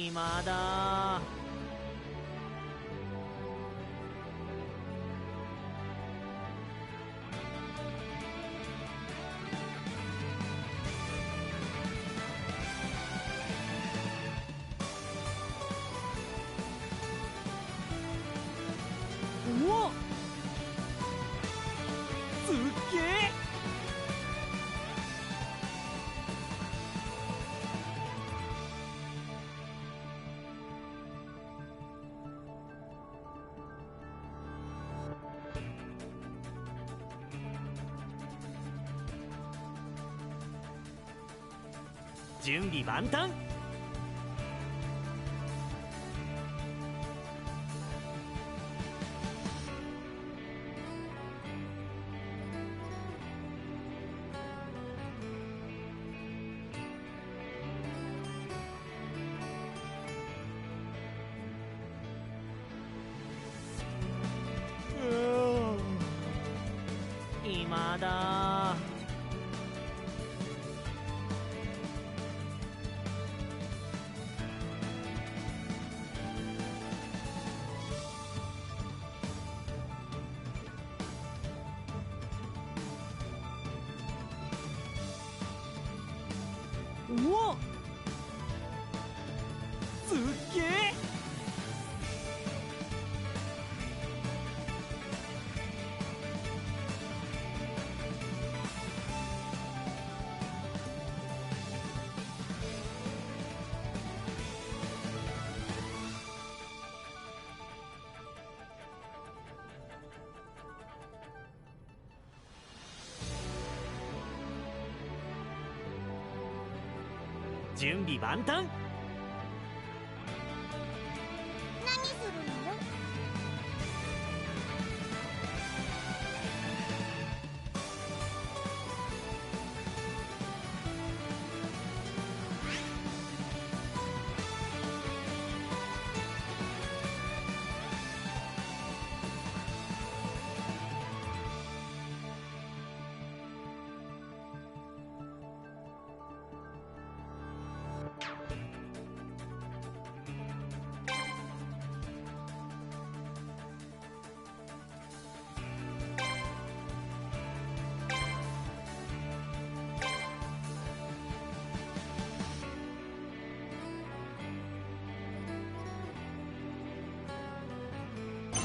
今だ。おっ、すっげえ。準備万端。今だ。おっ、すっげえ。準備万端。何するの？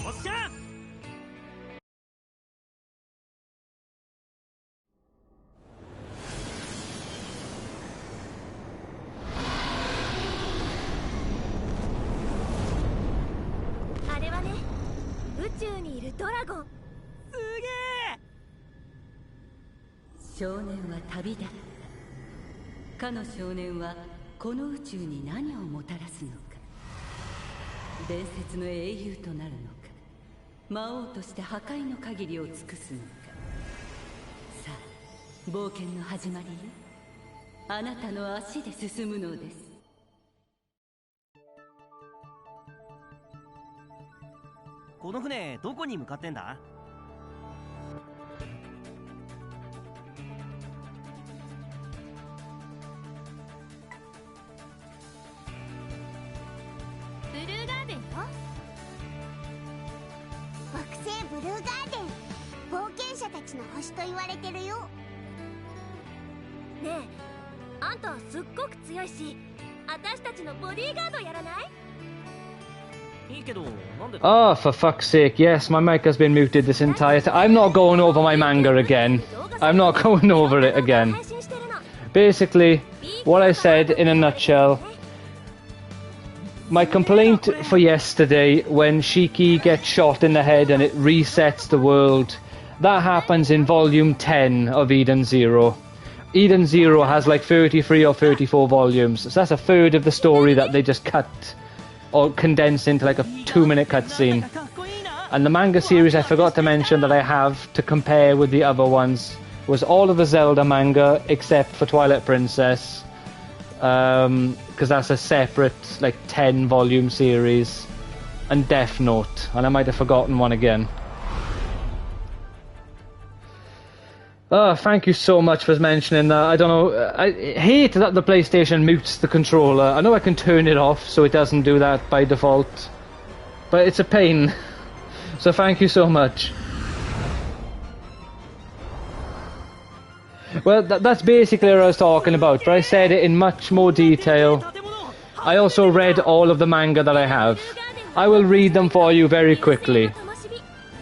おっしゃ。あれはね、宇宙にいるドラゴン。すげえ。少年は旅立った。かの少年はこの宇宙に何をもたらすのか。伝説の英雄となるのか、魔王として破壊の限りを尽くすのか。さあ、冒険の始まりよ。あなたの足で進むのです。この船どこに向かってんだ？ブルーガーデンよ。惑星ブルーガーデン、冒険者たちの星と言われてるよ。ねえ、あんたすっごく強いし、私たちのボディーガードやらない？いいけど、なんで？ Oh, for fuck's sake, yes, my mic has been muted this entire time. I'm not going over my manga again. I'm not going over it again. Basically, what I said in a nutshell, my complaint for yesterday when Shiki gets shot in the head and it resets the world, that happens in volume 10 of Eden Zero. Eden Zero has like 33 or 34 volumes, so that's a third of the story that they just cut or condense into like a 2-minute cutscene. And the manga series I forgot to mention that I have to compare with the other ones was all of the Zelda manga except for Twilight Princess, because that's a separate like 10-volume series, and Death Note, and I might have forgotten one again. Oh, thank you so much for mentioning that. I don't know. I hate that the PlayStation mutes the controller. I know I can turn it off so it doesn't do that by default, but it's a pain. So thank you so much. Well, that's basically what I was talking about, but I said it in much more detail. I also read all of the manga that I have. I will read them for you very quickly.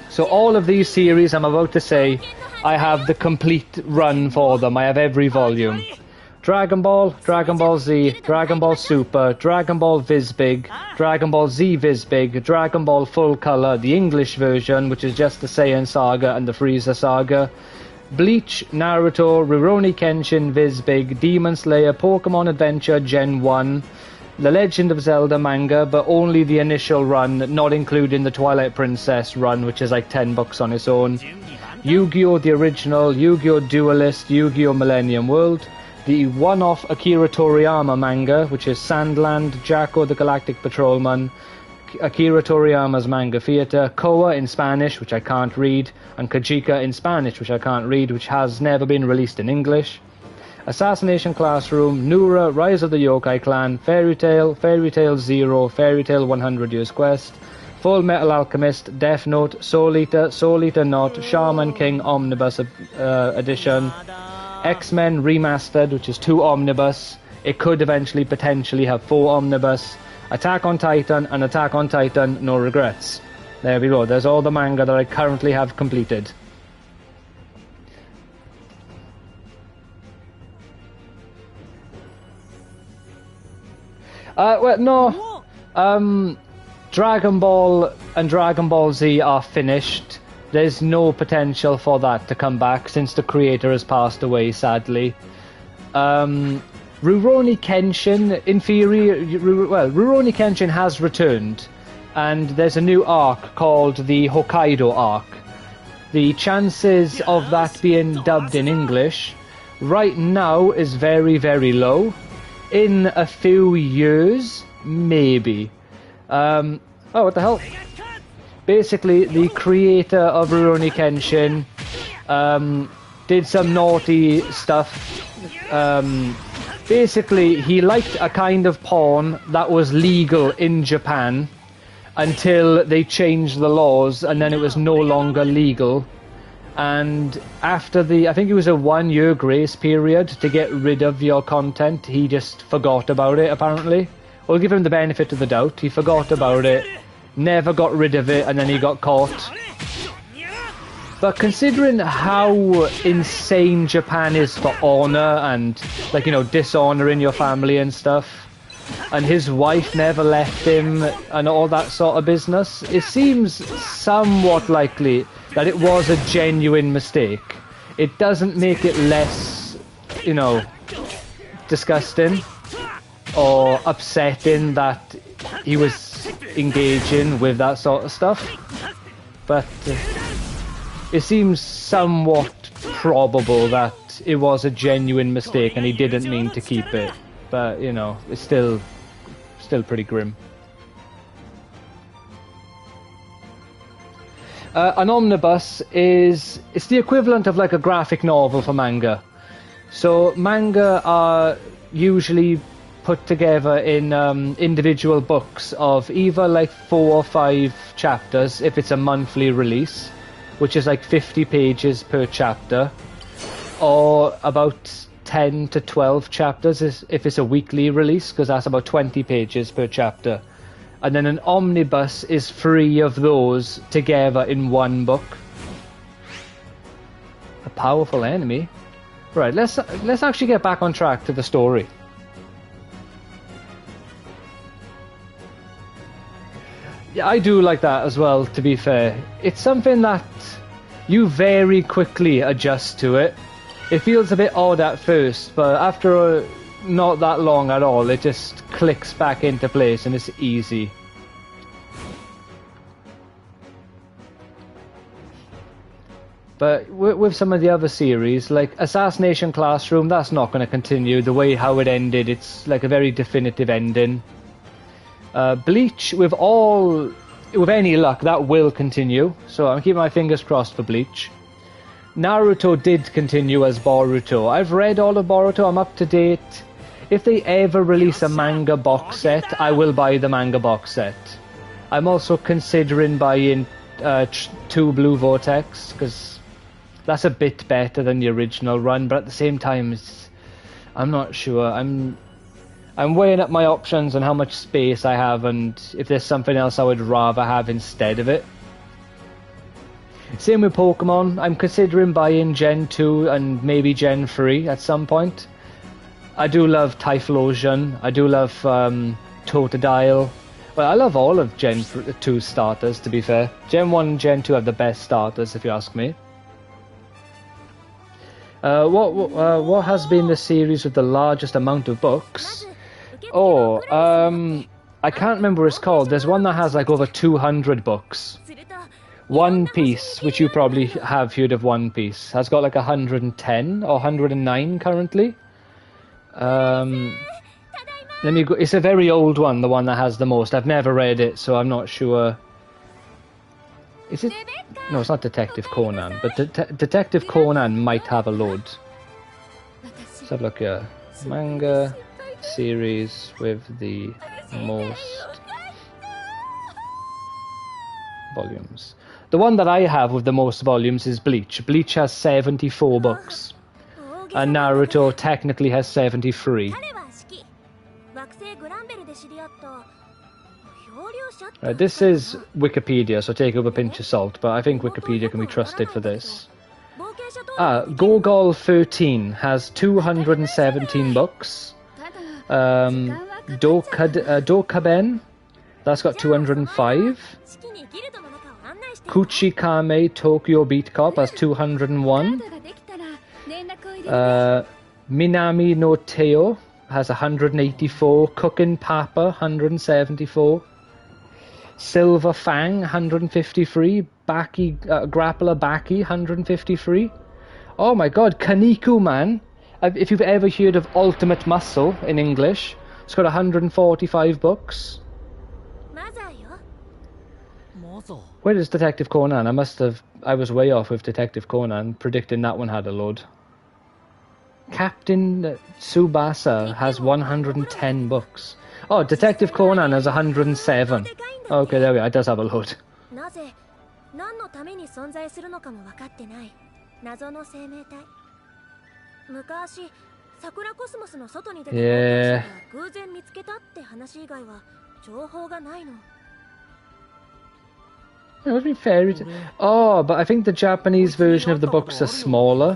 So all of these series I'm about to say, I have the complete run for them. I have every volume. Dragon Ball, Dragon Ball Z, Dragon Ball Super, Dragon Ball Visbig, Dragon Ball Z Visbig, Dragon Ball Full Color, the English version, which is just the Saiyan Saga and the Frieza Saga, Bleach, Naruto, Rurouni Kenshin, Visbig, Demon Slayer, Pokemon Adventure Gen 1, The Legend of Zelda manga, but only the initial run, not including the Twilight Princess run, which is like 10 bucks on its own, Yu-Gi-Oh! The Original, Yu-Gi-Oh! Duelist, Yu-Gi-Oh! Millennium World, the one-off Akira Toriyama manga, which is Sandland, Jacko the Galactic Patrolman, Akira Toriyama's Manga Theater, Koa in Spanish, which I can't read, and Kajika in Spanish, which I can't read, which has never been released in English. Assassination Classroom, Nura, Rise of the Yokai Clan, Fairy Tail, Fairy Tail Zero, Fairy Tail 100 Years Quest, Full Metal Alchemist, Death Note, Soul Eater, Soul Eater Not, Shaman King Omnibus Edition, X-Men Remastered, which is 2 Omnibus. It could eventually potentially have 4 Omnibus. Attack on Titan and Attack on Titan No Regrets. There we go, there's all the manga that I currently have completed. Well, no. Dragon Ball and Dragon Ball Z are finished. There's no potential for that to come back since the creator has passed away, sadly. Rurouni Kenshin, in theory, Rurouni Kenshin has returned, and there's a new arc called the Hokkaido arc. The chances of that being dubbed in English right now is very, very low. In a few years, maybe. Oh, what the hell? Basically, the creator of Rurouni Kenshin did some naughty stuff. Basically, he liked a kind of porn that was legal in Japan until they changed the laws, and then it was no longer legal. And after I think it was a 1-year grace period to get rid of your content, he just forgot about it, apparently. We'll give him the benefit of the doubt. He forgot about it, never got rid of it, and then he got caught. But considering how insane Japan is for honor and, like, you know, dishonoring your family and stuff, and his wife never left him and all that sort of business, it seems somewhat likely that it was a genuine mistake. It doesn't make it less, you know, disgusting or upsetting that he was engaging with that sort of stuff, but it seems somewhat probable that it was a genuine mistake and he didn't mean to keep it. But, you know, it's still pretty grim. An omnibus it's the equivalent of like a graphic novel for manga. So manga are usually put together in individual books of either like 4 or 5 chapters if it's a monthly release, which is like 50 pages per chapter, or about 10 to 12 chapters if it's a weekly release, because that's about 20 pages per chapter. And then an omnibus is 3 of those together in one book. A powerful enemy. Right, let's actually get back on track to the story. Yeah, I do like that as well, to be fair. It's something that you very quickly adjust to it. It feels a bit odd at first, but after not that long at all, it just clicks back into place and it's easy. But with some of the other series, like Assassination Classroom, that's not going to continue. The way how it ended, it's like a very definitive ending. Bleach, with any luck, that will continue. So I'm keeping my fingers crossed for Bleach. Naruto did continue as Boruto. I've read all of Boruto, I'm up to date. If they ever release a manga box set, I will buy the manga box set. I'm also considering buying 2 Blue Vortex, because that's a bit better than the original run, but at the same time, I'm not sure. I'm weighing up my options and how much space I have, and if there's something else I would rather have instead of it. Same with Pokemon. I'm considering buying Gen 2 and maybe Gen 3 at some point. I do love Typhlosion. I do love Totodile. Well, I love all of Gen 2 starters, to be fair. Gen 1 and Gen 2 have the best starters, if you ask me. What has been the series with the largest amount of books? Oh, I can't remember what it's called. There's one that has like over 200 books. One Piece, which you probably have heard of One Piece, has got like 110 or 109 currently. Let me go. It's a very old one, the one that has the most. I've never read it, so I'm not sure. Is it? No, it's not Detective Conan, but Detective Conan might have a load. Let's have a look here. Manga series with the most volumes. The one that I have with the most volumes is Bleach. Bleach has 74 books. And Naruto technically has 73. This is Wikipedia, so take it with a pinch of salt, but I think Wikipedia can be trusted for this. Gogol 13 has 217 books. Dokaben, that's got 205. Kuchikame Tokyo Beat Cop has 201. Minami no Teo has 184. Cookin' Papa 174. Silver Fang 153. Baki Grappler Baki 153. Oh my god, Kaniku Man. If you've ever heard of Ultimate Muscle in English, it's got 145 books. Where is Detective Conan? I was way off with Detective Conan, predicting that one had a load. Captain Tsubasa has 110 books. Oh, Detective Conan has 107. Okay, there we are. It does have a load. Yeah. It would be fairy tale. Oh, but I think the Japanese version of the books are smaller.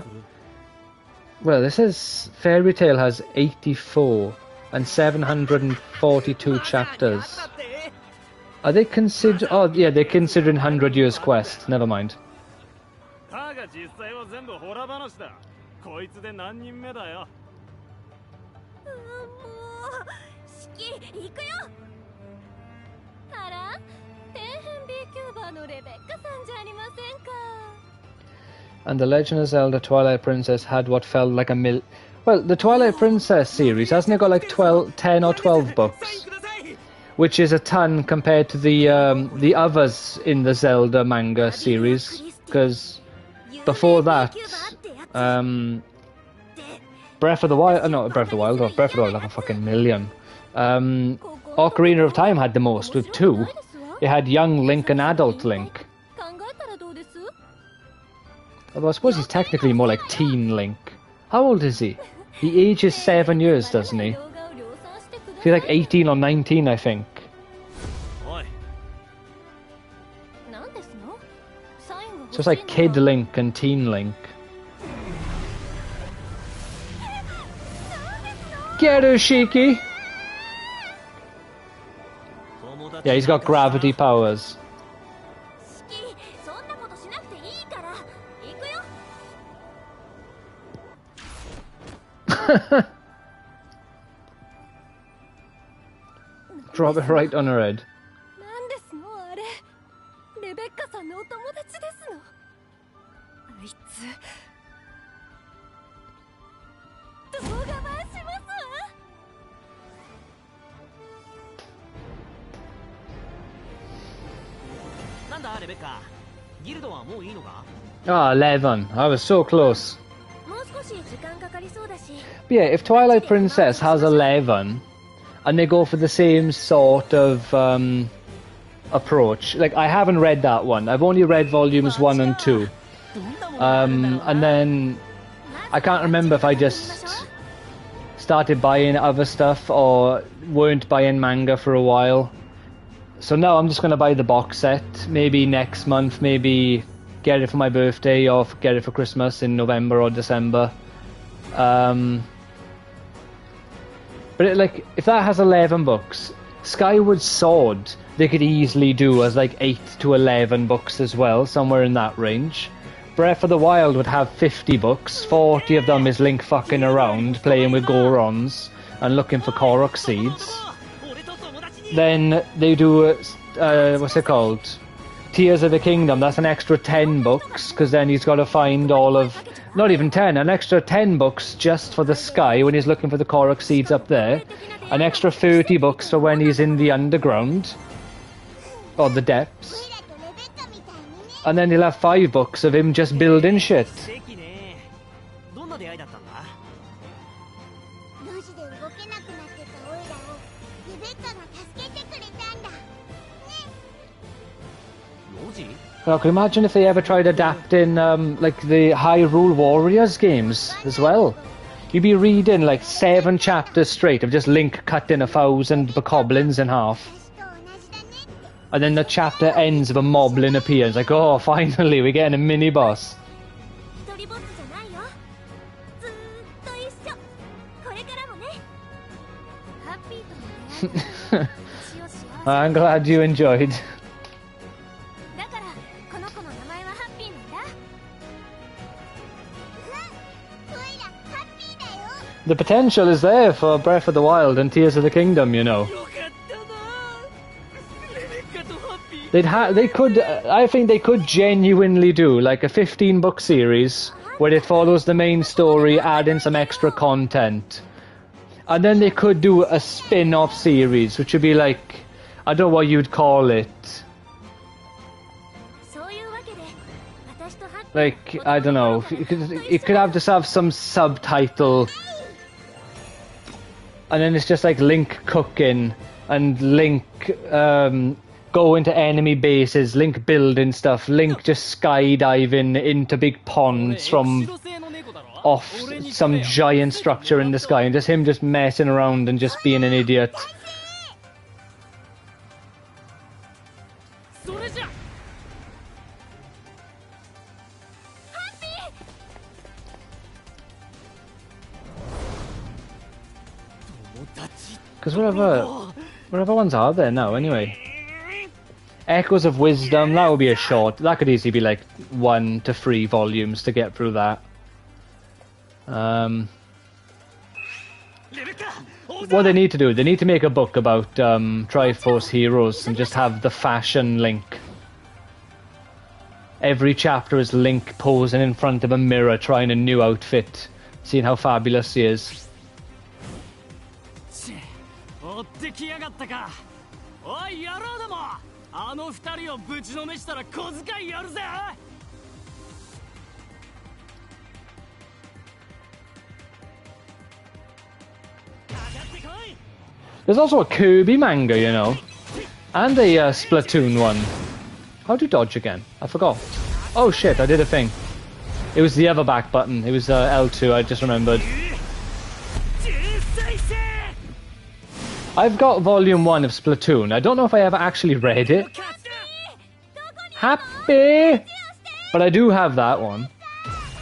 Well, this says Fairy Tail has 84 and 742 chapters. Are they consider? Oh, yeah, they're considering 100 Years Quest. Never mind. And the Legend of Zelda Twilight Princess had what felt like a Well, the Twilight Princess series, hasn't it got like 10 or 12 books? Which is a ton compared to the others in the Zelda manga series. Because before that, Breath of the Wild, not Breath of the Wild, Breath of the Wild like a fucking million. Ocarina of Time had the most with 2. It had young Link and adult Link. Although I suppose he's technically more like teen Link. How old is he? He ages 7 years, doesn't he? He's like 18 or 19, I think. So it's like Kid Link and Teen Link. Get her, Shiki! Yeah, he's got gravity powers. Drop it right on her head. Ah, 11. I was so close. もう少し時間かかりそうだし But yeah, if Twilight Princess has 11, and they go for the same sort of approach, like I haven't read that one. I've only read volumes 1 and 2. And then I can't remember if I just started buying other stuff or weren't buying manga for a while. So now I'm just going to buy the box set, maybe next month, maybe get it for my birthday or get it for Christmas in November or December. But like, if that has 11 books, Skyward Sword they could easily do as like 8 to 11 books as well, somewhere in that range. Breath of the Wild would have 50 books, 40 of them is Link fucking around, playing with Gorons and looking for Korok seeds. Then they do, what's it called? Tears of the Kingdom, that's an extra 10 books, because then he's got to find all of, not even 10, an extra 10 books just for the sky when he's looking for the Korok seeds up there. An extra 30 books for when he's in the underground, or the depths. And then he'll have 5 books of him just building shit. どんな出会いだったんだ？路地で動けなくなってたオイラをレベッカが助けてくれたんだ。路地？ Now, can you imagine if they ever tried adapting, like, the Hyrule Warriors games as well? You'd be reading, like, 7 chapters straight of just Link cutting 1,000 bokoblins in half. And then the chapter ends with a moblin appears. Like, oh, finally, we're getting a mini-boss. 一人ぼっちじゃないよずーっと一緒これからもねハッピーとの出会いが私を幸せ I'm glad you enjoyed. だからこの子の名前はハッピーなんだ オイラハッピーだよ。 The potential is there for Breath of the Wild and Tears of the Kingdom, you know. よかったな。レベッカとハッピー。 They could, I think they could genuinely do like a 15-book series where it follows the main story, add in some extra content. And then they could do a spin-off series, which would be like, I don't know what you'd call it. そういうわけで私とハッピー Like, I don't know, it could have just have some subtitle. And then it's just like Link cooking and Link going to enemy bases, Link building stuff, Link just skydiving into big ponds from off some giant structure in the sky, and just him just messing around and just being an idiot. それじゃ。 Because whatever ones are there now, anyway. Echoes of Wisdom, that would be a short. That could easily be like 1 to 3 volumes to get through that. What they need to do, they need to make a book about Triforce heroes and just have the fashion Link. Every chapter is Link posing in front of a mirror trying a new outfit, seeing how fabulous he is. 追ってきやがったか。おい野郎ども、あの二人をぶちのめしたら小遣いやるぜ。 There's also a Kirby manga, you know, and a Splatoon one. How do you dodge again? I forgot. Oh shit, I did a thing. It was the other back button. It was L2, I just remembered. I've got volume 1 of Splatoon. I don't know if I ever actually read it. Happy! But I do have that one.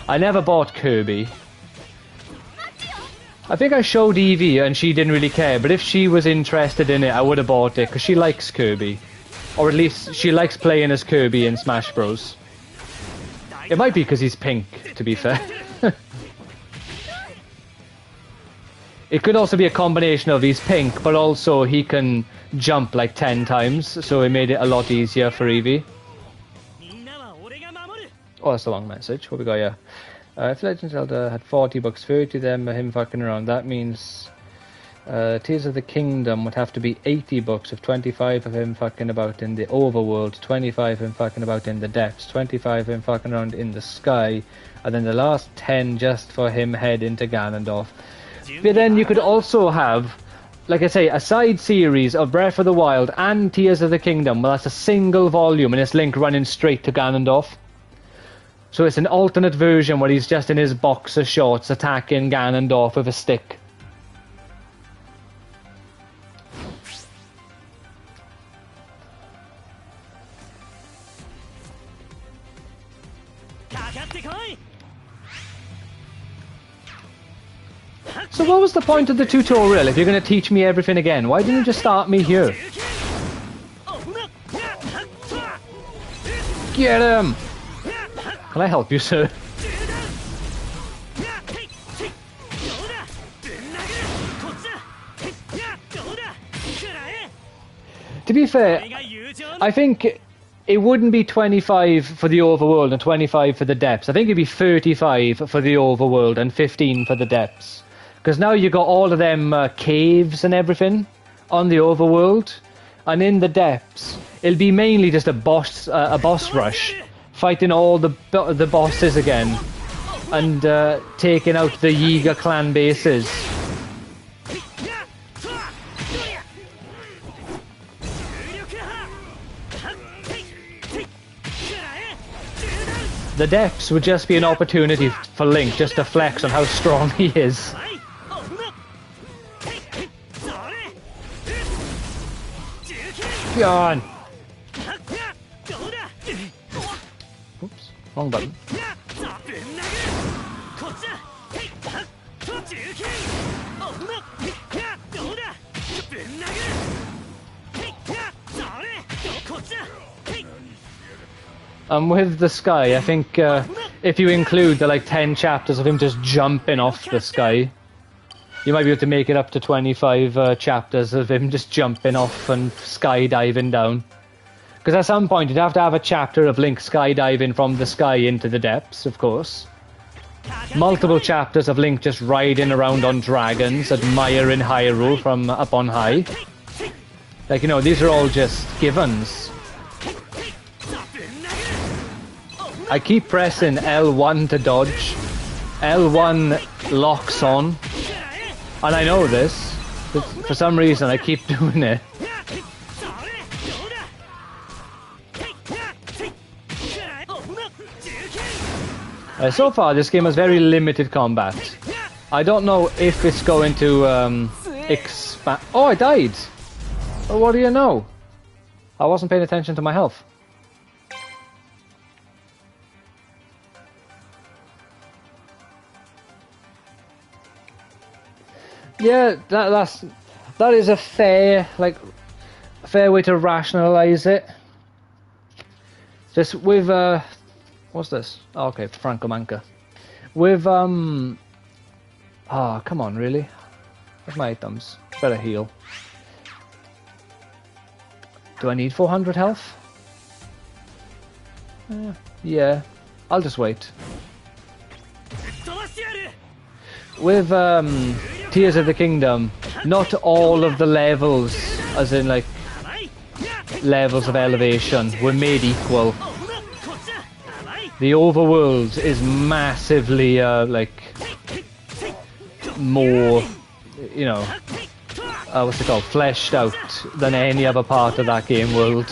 I never bought Kirby. I think I showed Evie and she didn't really care, but if she was interested in it, I would have bought it, because she likes Kirby. Or at least she likes playing as Kirby in Smash Bros. It might be because he's pink, to be fair. It could also be a combination of he's pink, but also he can jump like 10 times, so it made it a lot easier for Evie. Oh, that's the wrong message. What we got here? If Legend Zelda had 40 books, 30 of them are him fucking around. That means Tears of the Kingdom would have to be 80 books, of 25 of him fucking about in the overworld, 25 of him fucking about in the depths, 25 of him fucking around in the sky, and then the last 10 just for him heading to Ganondorf. But then you could also have, like I say, a side series of Breath of the Wild and Tears of the Kingdom. Well, that's a single volume, and it's Link running straight to Ganondorf. So it's an alternate version where he's just in his boxer shorts attacking Ganondorf with a stick. So what was the point of the tutorial if you're going to teach me everything again? Why didn't you just start me here? Get him! Can I help you, sir? To be fair, I think it wouldn't be 25 for the overworld and 25 for the depths. I think it'd be 35 for the overworld and 15 for the depths. Because now you got all of them caves and everything on the overworld, and in the depths, it'll be mainly just a boss rush, fighting all the bosses again, and taking out the Yiga clan bases. The depths would just be an opportunity for Link just to flex on how strong he is. Gone. Oops, wrong button. With the sky, I think if you include the 10 chapters of him just jumping off the sky, you might be able to make it up to 25 chapters of him just jumping off and skydiving down. Because at some point you'd have to have a chapter of Link skydiving from the sky into the depths, of course. Multiple chapters of Link just riding around on dragons, admiring Hyrule from up on high. Like, you know, these are all just givens. I keep pressing L1 to dodge. L1 locks on. And I know this, but for some reason I keep doing it. So far this game has very limited combat. I don't know if it's going to expand... Oh, I died! Well, what do you know? I wasn't paying attention to my health. Yeah, that is a fair way to rationalize it. Just with what's this? Oh, okay, Franco Manca. With oh, come on, really? Where's my items? Better heal. Do I need 400 health? Yeah, I'll just wait. With Tears of the Kingdom, not all of the levels, as in levels of elevation, were made equal. The overworld is massively more, you know, what's it called, fleshed out than any other part of that game world.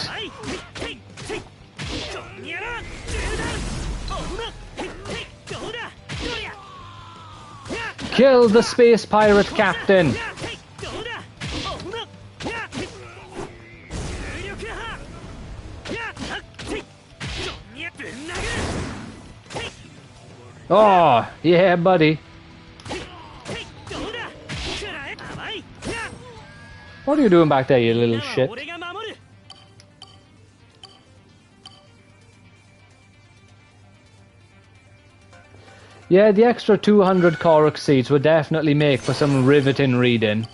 Kill the space pirate captain! Oh, yeah, buddy. What are you doing back there, you little shit? Yeah, the extra 200 Korok seeds would definitely make for some riveting reading.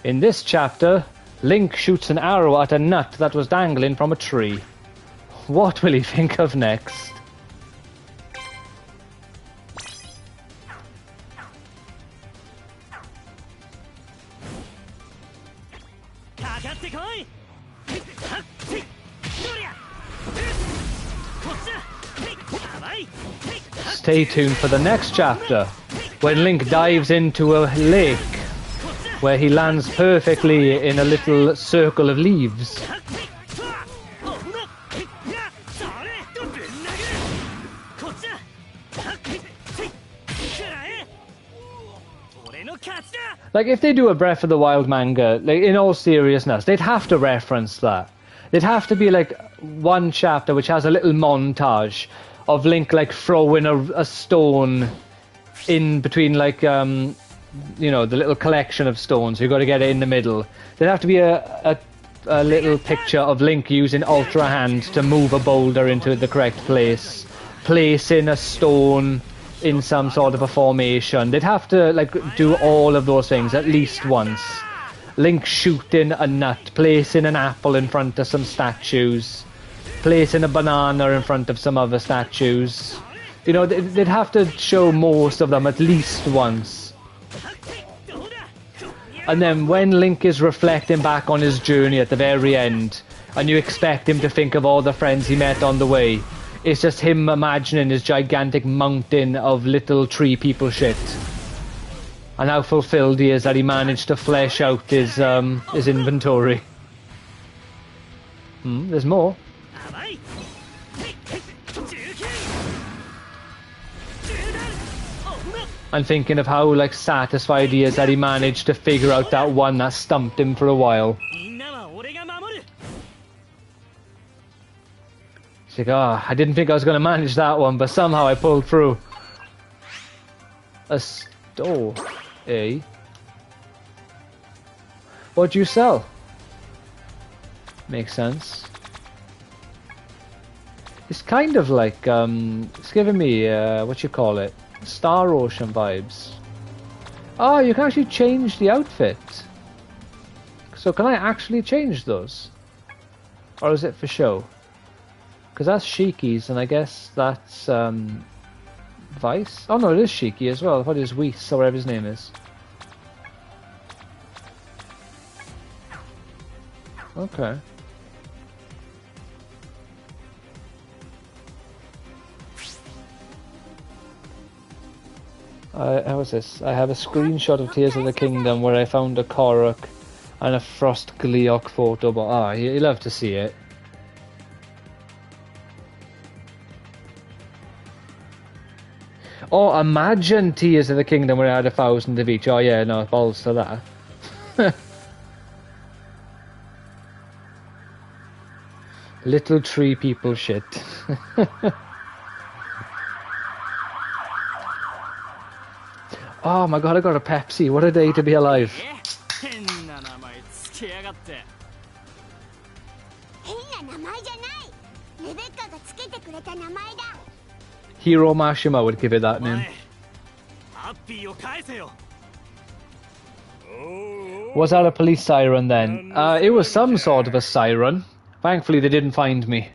In this chapter, Link shoots an arrow at a nut that was dangling from a tree. What will he think of next? Stay tuned for the next chapter, when Link dives into a lake, where he lands perfectly in a little circle of leaves. Like, if they do a Breath of the Wild manga, like, in all seriousness, they'd have to reference that. There'd have to be, like, one chapter which has a little montage of Link, like, throwing a stone in between, like, you know, the little collection of stones. You've got to get it in the middle. There'd have to be a little picture of Link using Ultra Hand to move a boulder into the correct place, placing a stone in some sort of a formation. They'd have to, like, do all of those things at least once. Link shooting a nut, placing an apple in front of some statues, placing a banana in front of some other statues. You know, they'd have to show most of them at least once. And then when Link is reflecting back on his journey at the very end, and you expect him to think of all the friends he met on the way, it's just him imagining his gigantic mountain of little tree people shit. And how fulfilled he is that he managed to flesh out his inventory. There's more. I'm thinking of how, like, satisfied he is that he managed to figure out that one that stumped him for a while. He's like, oh, I didn't think I was going to manage that one, but somehow I pulled through. A store, eh? What'd you sell? Makes sense. It's kind of like, it's giving me, what you call it? Star Ocean vibes. Oh, you can actually change the outfit. So can I actually change those? Or is it for show? Because that's Shiki's, and I guess that's Vice. Oh no, it is Shiki as well. I thought it was Whis, or whatever his name is. Okay. How was this? I have a screenshot of Tears of the Kingdom where I found a Korok and a Frost Gleeok photo, but you'll have to see it. Oh, imagine Tears of the Kingdom where I had 1,000 of each. Oh yeah, no, balls to that. Little tree people shit. Oh my god, I got a Pepsi. What a day to be alive. Hiro Mashima would give it that name. Was that a police siren then? It was some sort of a siren. Thankfully they didn't find me.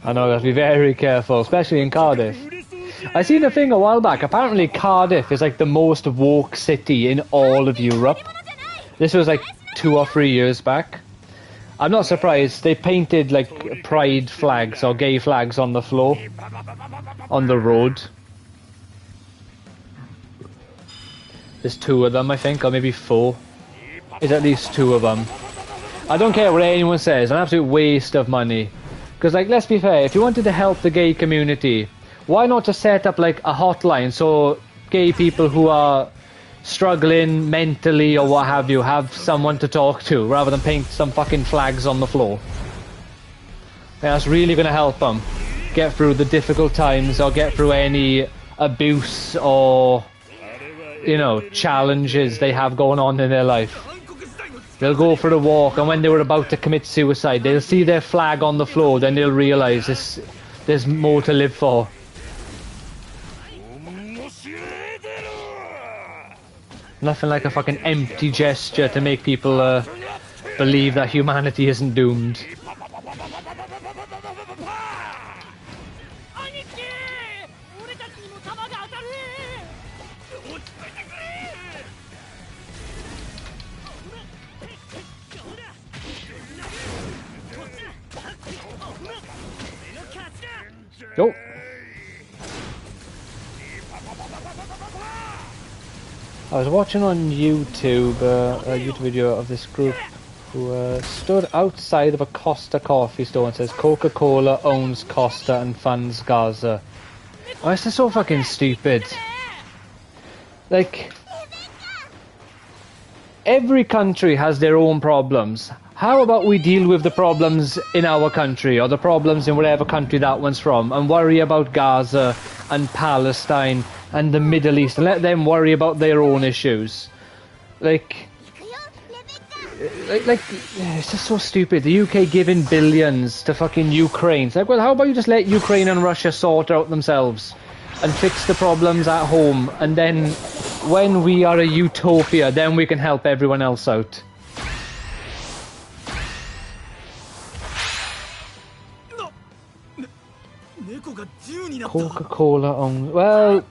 I know, I have to be very careful, especially in Cardiff. I seen a thing a while back. Apparently Cardiff is like the most woke city in all of Europe. This was like 2 or 3 years back. I'm not surprised. They painted like pride flags or gay flags on the floor, on the road. There's 2 of them, I think, or maybe 4. There's at least 2 of them. I don't care what anyone says, an absolute waste of money. Because, like, let's be fair, if you wanted to help the gay community, why not just set up, like, a hotline so gay people who are struggling mentally or what have you have someone to talk to, rather than paint some fucking flags on the floor? That's really going to help them get through the difficult times or get through any abuse or, you know, challenges they have going on in their life. They'll go for a walk, and when they were about to commit suicide, they'll see their flag on the floor, then they'll realise there's more to live for. Nothing like a fucking empty gesture to make people believe that humanity isn't doomed. Oh. I was watching on YouTube a YouTube video of this group who stood outside of a Costa coffee store and says Coca-Cola owns Costa and funds Gaza. Oh, it's just so fucking stupid. Like, every country has their own problems. How about we deal with the problems in our country, or the problems in whatever country that one's from, and worry about Gaza and Palestine and the Middle East, and let them worry about their own issues. Like, it's just so stupid. The UK giving billions to fucking Ukraine. It's like, well, how about you just let Ukraine and Russia sort out themselves and fix the problems at home, and then when we are a utopia, then we can help everyone else out. Coca-Cola owns... Well,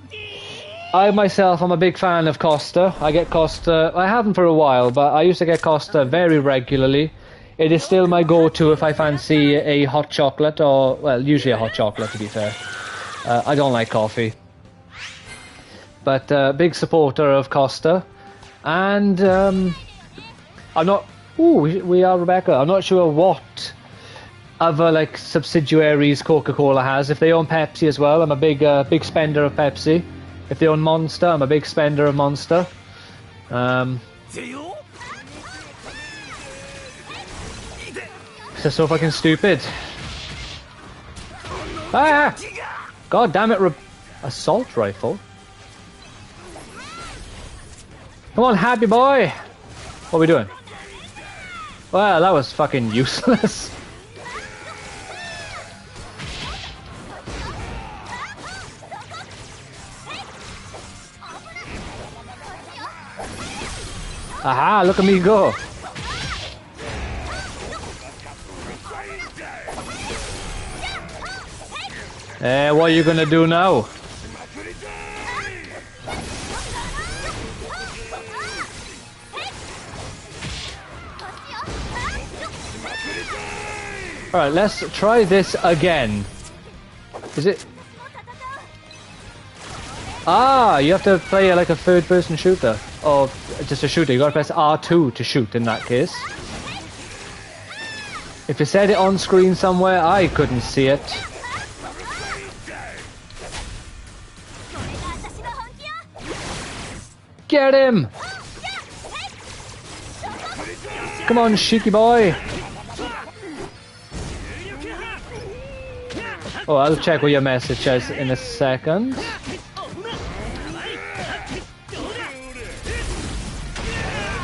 I myself am a big fan of Costa. I get Costa... I haven't for a while, but I used to get Costa very regularly. It is still my go-to if I fancy a hot chocolate, or... Well, usually a hot chocolate, to be fair. I don't like coffee. But big supporter of Costa. And I'm not... Ooh, we are Rebecca. I'm not sure what other like subsidiaries Coca-Cola has. If they own Pepsi as well, I'm a big spender of Pepsi. If they own Monster, I'm a big spender of Monster. It's just so fucking stupid. Ah! God damn it, assault rifle. Come on, happy boy! What are we doing? Well, that was fucking useless. Aha, look at me go. What are you gonna do now? Alright, let's try this again. Is it? Ah, you have to play like a third-person shooter. Or just a shooter. You gotta press R2 to shoot in that case. If you said it on screen somewhere, I couldn't see it. Get him! Come on, cheeky boy! Oh, I'll check what your message says in a second.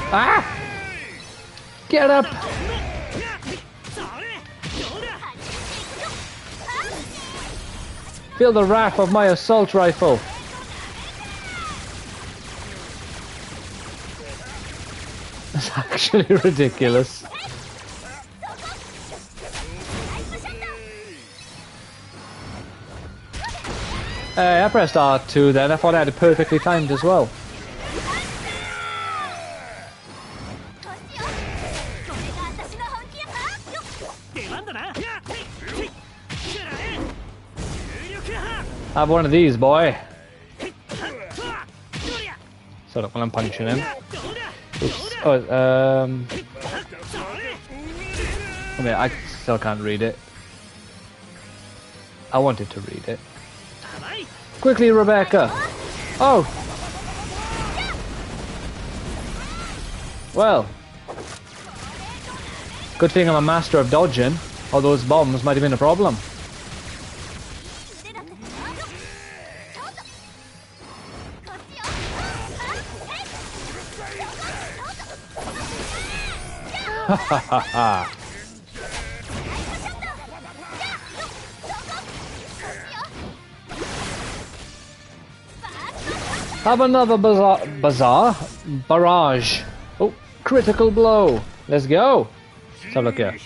Ah! Get up! Feel the wrath of my assault rifle. That's actually ridiculous. I pressed R2 then. I thought I had it perfectly timed as well. Have one of these, boy. Shut up while I'm punching him. Oops. Oh, I mean, I still can't read it. I wanted to read it. Quickly, Rebecca! Oh! Well. Good thing I'm a master of dodging, or those bombs might have been a problem. Ha ha ha ha! Have another barrage. Oh, critical blow. Let's go. Let's have a look here.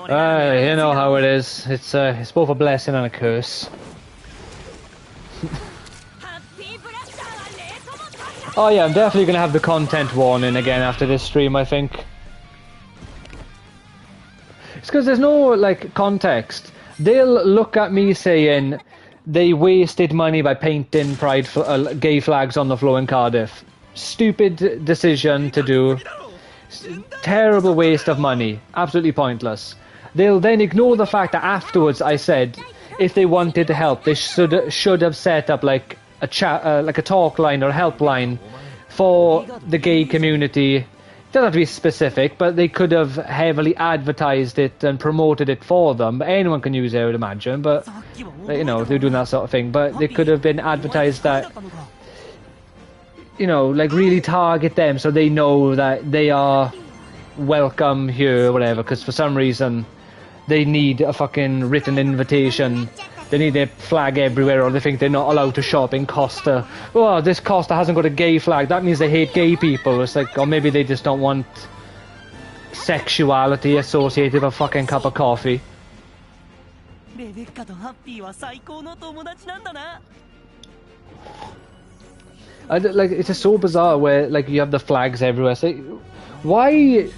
You know how it is. It's both a blessing and a curse. Oh yeah, I'm definitely gonna have the content warning again after this stream, I think. It's because there's no, like, context. They'll look at me saying they wasted money by painting gay flags on the floor in Cardiff. Stupid decision to do. Terrible waste of money. Absolutely pointless. They'll then ignore the fact that afterwards I said if they wanted to help, they should have set up like a chat, like a talk line or a helpline for the gay community. It doesn't have to be specific, but they could have heavily advertised it and promoted it for them. But anyone can use it, I would imagine. But you know, if they're doing that sort of thing, but they could have been advertised that, you know, like really target them so they know that they are welcome here or whatever. Because for some reason they need a fucking written invitation. They need their flag everywhere, or they think they're not allowed to shop in Costa. Oh, this Costa hasn't got a gay flag. That means they hate gay people. It's like, or maybe they just don't want sexuality associated with a fucking cup of coffee. Like, it's just so bizarre where, like, you have the flags everywhere. It's like, why?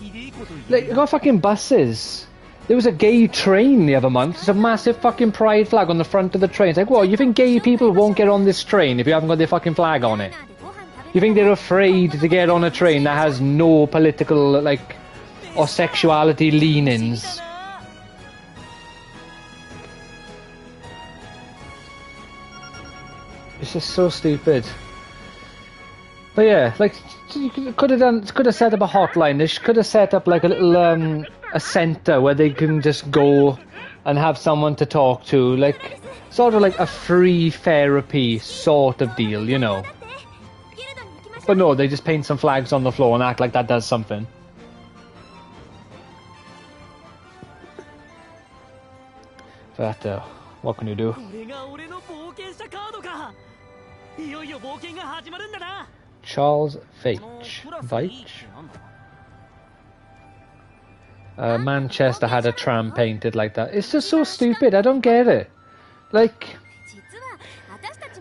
Like, you got fucking buses. There was a gay train the other month. There's a massive fucking pride flag on the front of the train. It's like, what, you think gay people won't get on this train if you haven't got their fucking flag on it? You think they're afraid to get on a train that has no political, like, or sexuality leanings? It's just so stupid. But yeah, like, you could have set up a hotline. They could have set up like a little a centre where they can just go and have someone to talk to, like sort of like a free therapy sort of deal, you know. But no, they just paint some flags on the floor and act like that does something. But what can you do? Charles Veitch. Manchester had a tram painted like that. It's just so stupid. I don't get it. Like,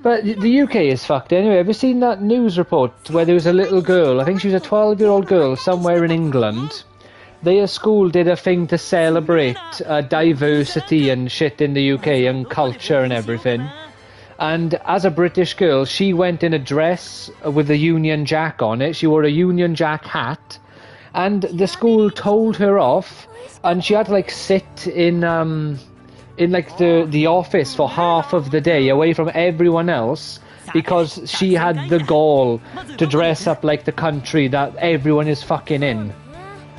but the UK is fucked anyway. Have you seen that news report where there was a little girl? I think she was a 12-year-old girl somewhere in England. Their school did a thing to celebrate diversity and shit in the UK and culture and everything. And as a British girl, she went in a dress with a Union Jack on it. She wore a Union Jack hat. And the school told her off. And she had to, like, sit in like, the office for half of the day, away from everyone else, because she had the gall to dress up like the country that everyone is fucking in.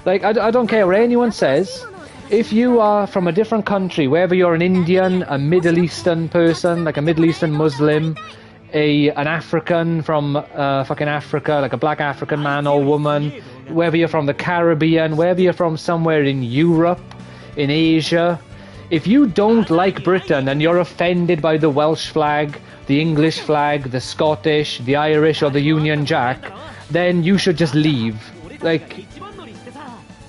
Like, I don't care what anyone says. If you are from a different country, whether you're an Indian, a Middle Eastern person, like a Middle Eastern Muslim, an African from fucking Africa, like a black African man or woman, whether you're from the Caribbean, whether you're from somewhere in Europe, in Asia, if you don't like Britain and you're offended by the Welsh flag, the English flag, the Scottish, the Irish or the Union Jack, then you should just leave. Like,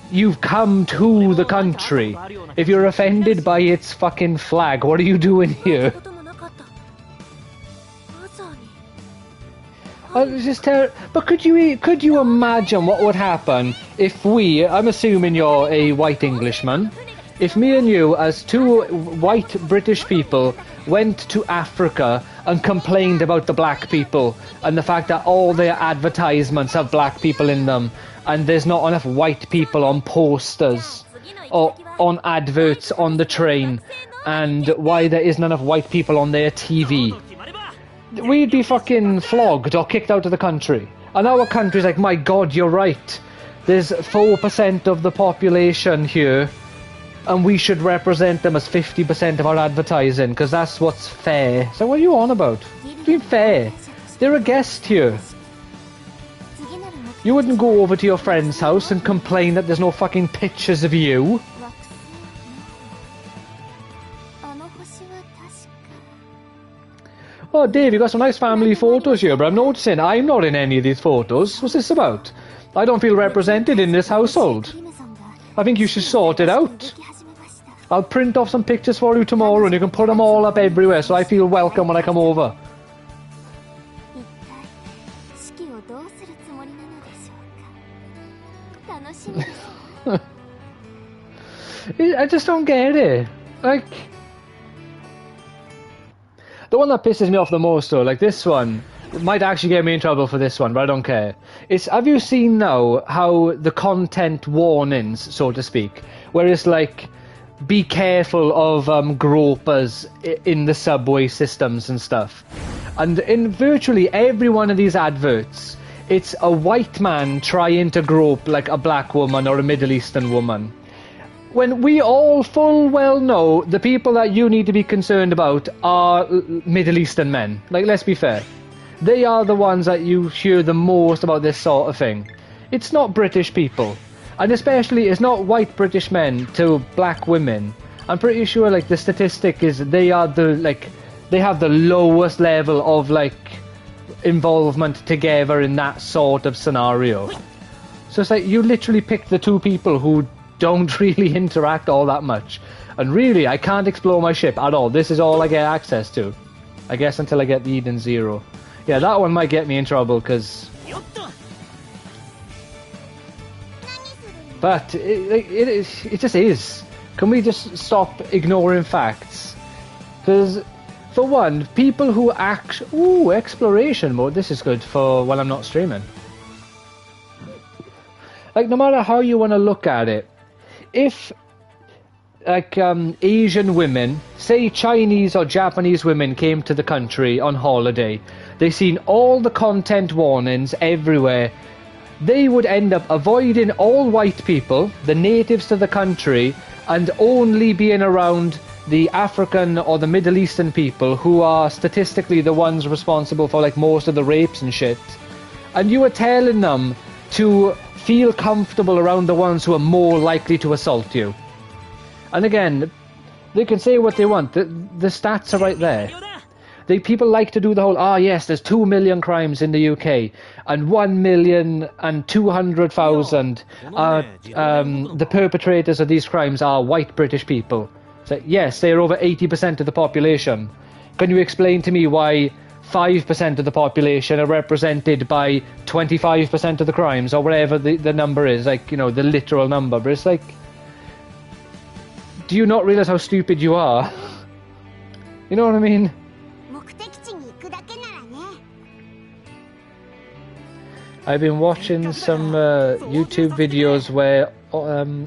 you've come to the country. If you're offended by its fucking flag, what are you doing here? It's just terrible. But could you imagine what would happen if we, I'm assuming you're a white Englishman, if me and you, as two white British people, went to Africa and complained about the black people and the fact that all their advertisements have black people in them and there's not enough white people on posters or on adverts on the train, and why there isn't enough white people on their TV, we'd be fucking flogged or kicked out of the country. And our country's like, my god, you're right, there's 4% of the population here and we should represent them as 50% of our advertising because that's what's fair. So what are you on about? Being fair. They're a guest here. You wouldn't go over to your friend's house and complain that there's no fucking pictures of you. Oh, Dave, you got some nice family photos here, but I'm noticing I'm not in any of these photos. What's this about? I don't feel represented in this household. I think you should sort it out. I'll print off some pictures for you tomorrow and you can put them all up everywhere so I feel welcome when I come over. 楽しみです。 I just don't get it. Like, the one that pisses me off the most though, like this one, it might actually get me in trouble for this one, but I don't care. Have you seen now how the content warnings, so to speak, where it's like, be careful of gropers in the subway systems and stuff. And in virtually every one of these adverts, it's a white man trying to grope like a black woman or a Middle Eastern woman. When we all full well know the people that you need to be concerned about are Middle Eastern men. Like, let's be fair. They are the ones that you hear the most about this sort of thing. It's not British people. And especially, it's not white British men to black women. I'm pretty sure, like, the statistic is they are they have the lowest level of, like, involvement together in that sort of scenario. So it's like, you literally pick the two people who don't really interact all that much. And really, I can't explore my ship at all. This is all I get access to. I guess until I get the Eden Zero. Yeah, that one might get me in trouble, because... But it just is. Can we just stop ignoring facts? Because, for one, people who ooh, exploration mode. This is good for when I'm not streaming. Like, no matter how you want to look at it, if, like, Asian women, say Chinese or Japanese women came to the country on holiday, they seen all the content warnings everywhere, they would end up avoiding all white people, the natives to the country, and only being around the African or the Middle Eastern people who are statistically the ones responsible for, like, most of the rapes and shit. And you were telling them to feel comfortable around the ones who are more likely to assault you. And again, they can say what they want. The stats are right there. People like to do the whole, yes, there's 2 million crimes in the UK, and 1,200,000 the perpetrators of these crimes are white British people. It's like, yes, they're over 80% of the population. Can you explain to me why 5% of the population are represented by 25% of the crimes, or whatever the number is, like, you know, the literal number? But it's like, do you not realise how stupid you are? You know what I mean? I've been watching some YouTube videos where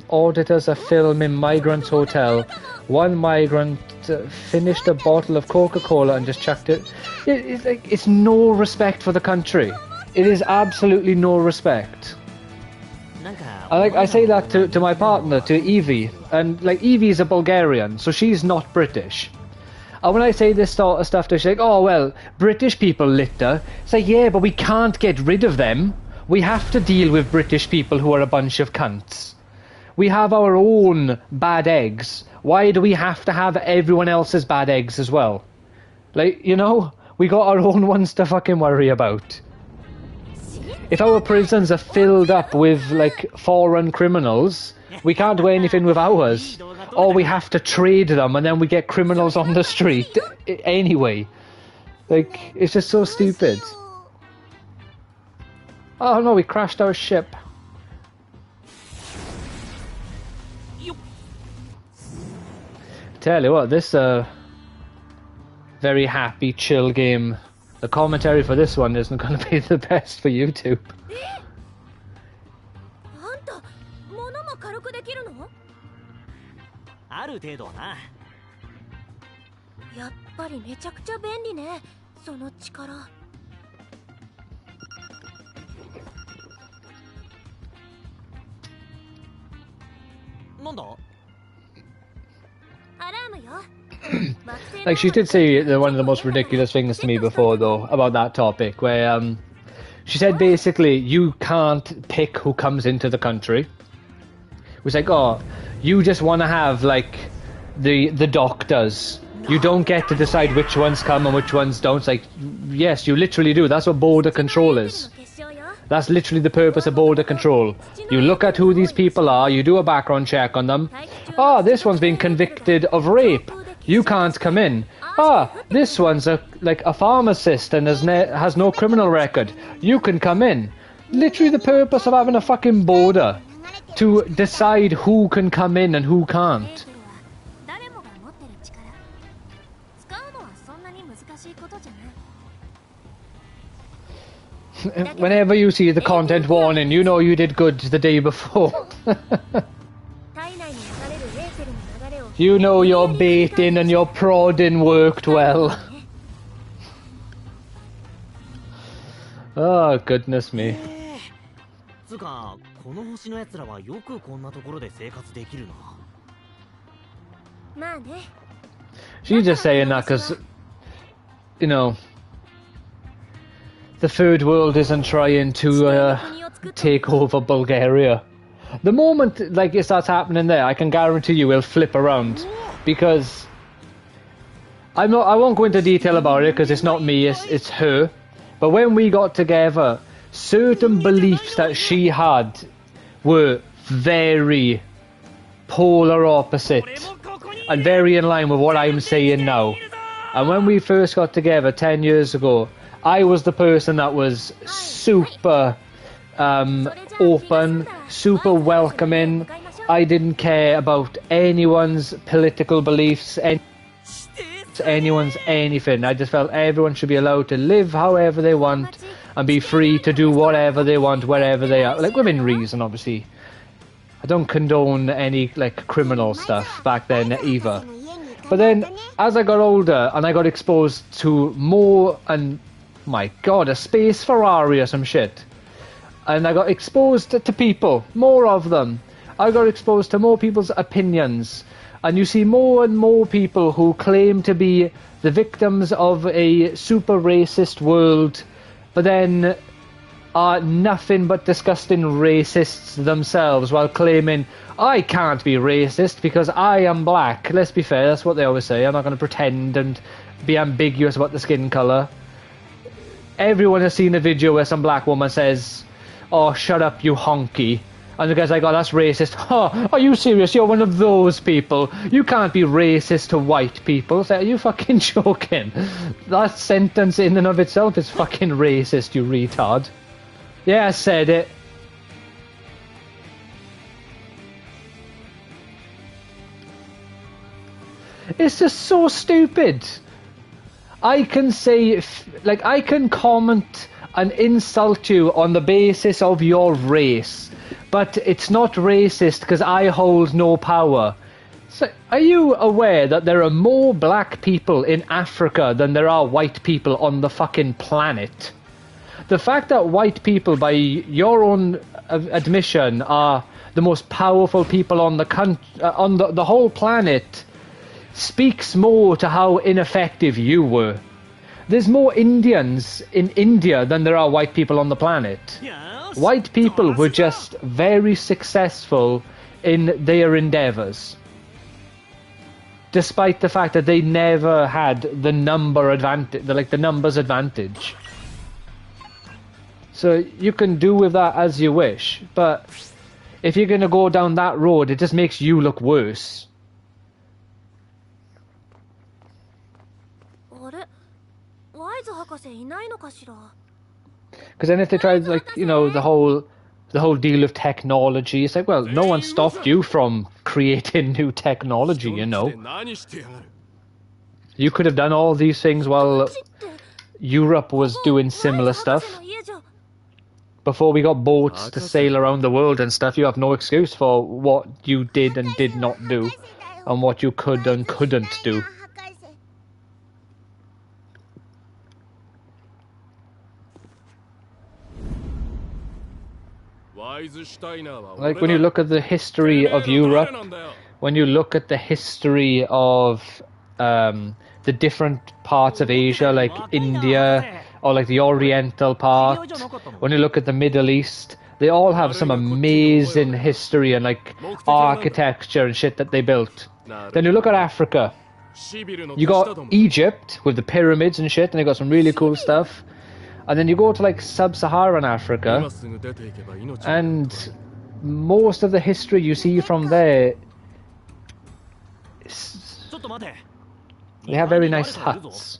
auditors are filming migrants' hotel. One migrant finished a bottle of Coca-Cola and just chucked it. It's no respect for the country. It is absolutely no respect. I say that to my partner, to Evie, and like, Evie's a Bulgarian, so she's not British. And when I say this sort of stuff to her, she's like, oh, well, British people litter. It's like, yeah, but we can't get rid of them. We have to deal with British people who are a bunch of cunts. We have our own bad eggs. Why do we have to have everyone else's bad eggs as well? Like, you know, we got our own ones to fucking worry about. If our prisons are filled up with, like, foreign criminals, we can't do anything with ours. Or we have to trade them, and then we get criminals on the street anyway. Like, it's just so stupid. Oh no, we crashed our ship. Tell you what, this very happy, chill game. The commentary for this one isn't going to be the best for YouTube. ある程度はな。やっぱりめちゃくちゃ便利ね、その力。なんだ？ アラームよ。 Like, she did say one of the most ridiculous things to me before, though, about that topic, where she said basically you can't pick who comes into the country. It was like, oh, you just want to have, like, the doctors. You don't get to decide which ones come and which ones don't. It's like, yes, you literally do. That's what border control is. That's literally the purpose of border control. You look at who these people are, you do a background check on them. Ah, this one's been convicted of rape. You can't come in. Ah, this one's like a pharmacist and has no criminal record. You can come in. Literally the purpose of having a fucking border. to decide who can come in and who エー can't. テルは誰もが持ってる力。使うのはそんなに難しいことじゃない。 Whenever you see the content warning, you know you did good the day before. 体内に流れるエーテルの流れを You know your baiting and your prodding worked well. Oh, goodness me. つうかこの星の奴らはよくこんなところで生活できるな。まあね。 She's just saying that because, you know, the third world isn't trying to take over Bulgaria. The moment like it starts happening there, I can guarantee you it'll flip around, because I won't go into detail about it because it's not me, it's her. But when we got together, certain beliefs that she had were very polar opposite and very in line with what I'm saying now. And when we first got together 10 years ago, I was the person that was super open, super welcoming. I didn't care about anyone's political beliefs, anyone's anything. I just felt everyone should be allowed to live however they want and be free to do whatever they want wherever they are, like within reason, obviously. I don't condone any like criminal stuff back then either. But then as I got older and I got exposed to more, and my god, a space Ferrari or some shit, and I got exposed to people, more of them. I got exposed to more people's opinions, and you see more and more people who claim to be the victims of a super racist world, but then are nothing but disgusting racists themselves, while claiming, I can't be racist because I am black. Let's be fair, that's what they always say. I'm not going to pretend and be ambiguous about the skin colour. Everyone has seen a video where some black woman says, oh, shut up, you honky. And the guy's like, oh, that's racist. Oh, are you serious? You're one of those people. You can't be racist to white people. It's like, are you fucking joking? That sentence in and of itself is fucking racist, you retard. Yeah, I said it. It's just so stupid. I can say, like, I can comment and insult you on the basis of your race, but it's not racist because I hold no power. So, are you aware that there are more black people in Africa than there are white people on the fucking planet? The fact that white people, by your own admission, are the most powerful people on the whole planet speaks more to how ineffective you were. There's more Indians in India than there are white people on the planet. White people were just very successful in their endeavours, despite the fact that they never had the number advantage, the numbers advantage. So you can do with that as you wish, but if you're going to go down that road, it just makes you look worse. Because then if they tried, like, you know, the whole deal of technology, it's like, well, no one stopped you from creating new technology, you know. You could have done all these things while Europe was doing similar stuff. Before we got boats to sail around the world and stuff, you have no excuse for what you did and did not do, and what you could and couldn't do. Like, when you look at the history of Europe, when you look at the history of the different parts of Asia, like India, or like the Oriental part, when you look at the Middle East, they all have some amazing history and like architecture and shit that they built. Then you look at Africa, you got Egypt with the pyramids and shit, and they got some really cool stuff. And then you go to like sub-Saharan Africa, and most of the history you see from there, they have very nice huts.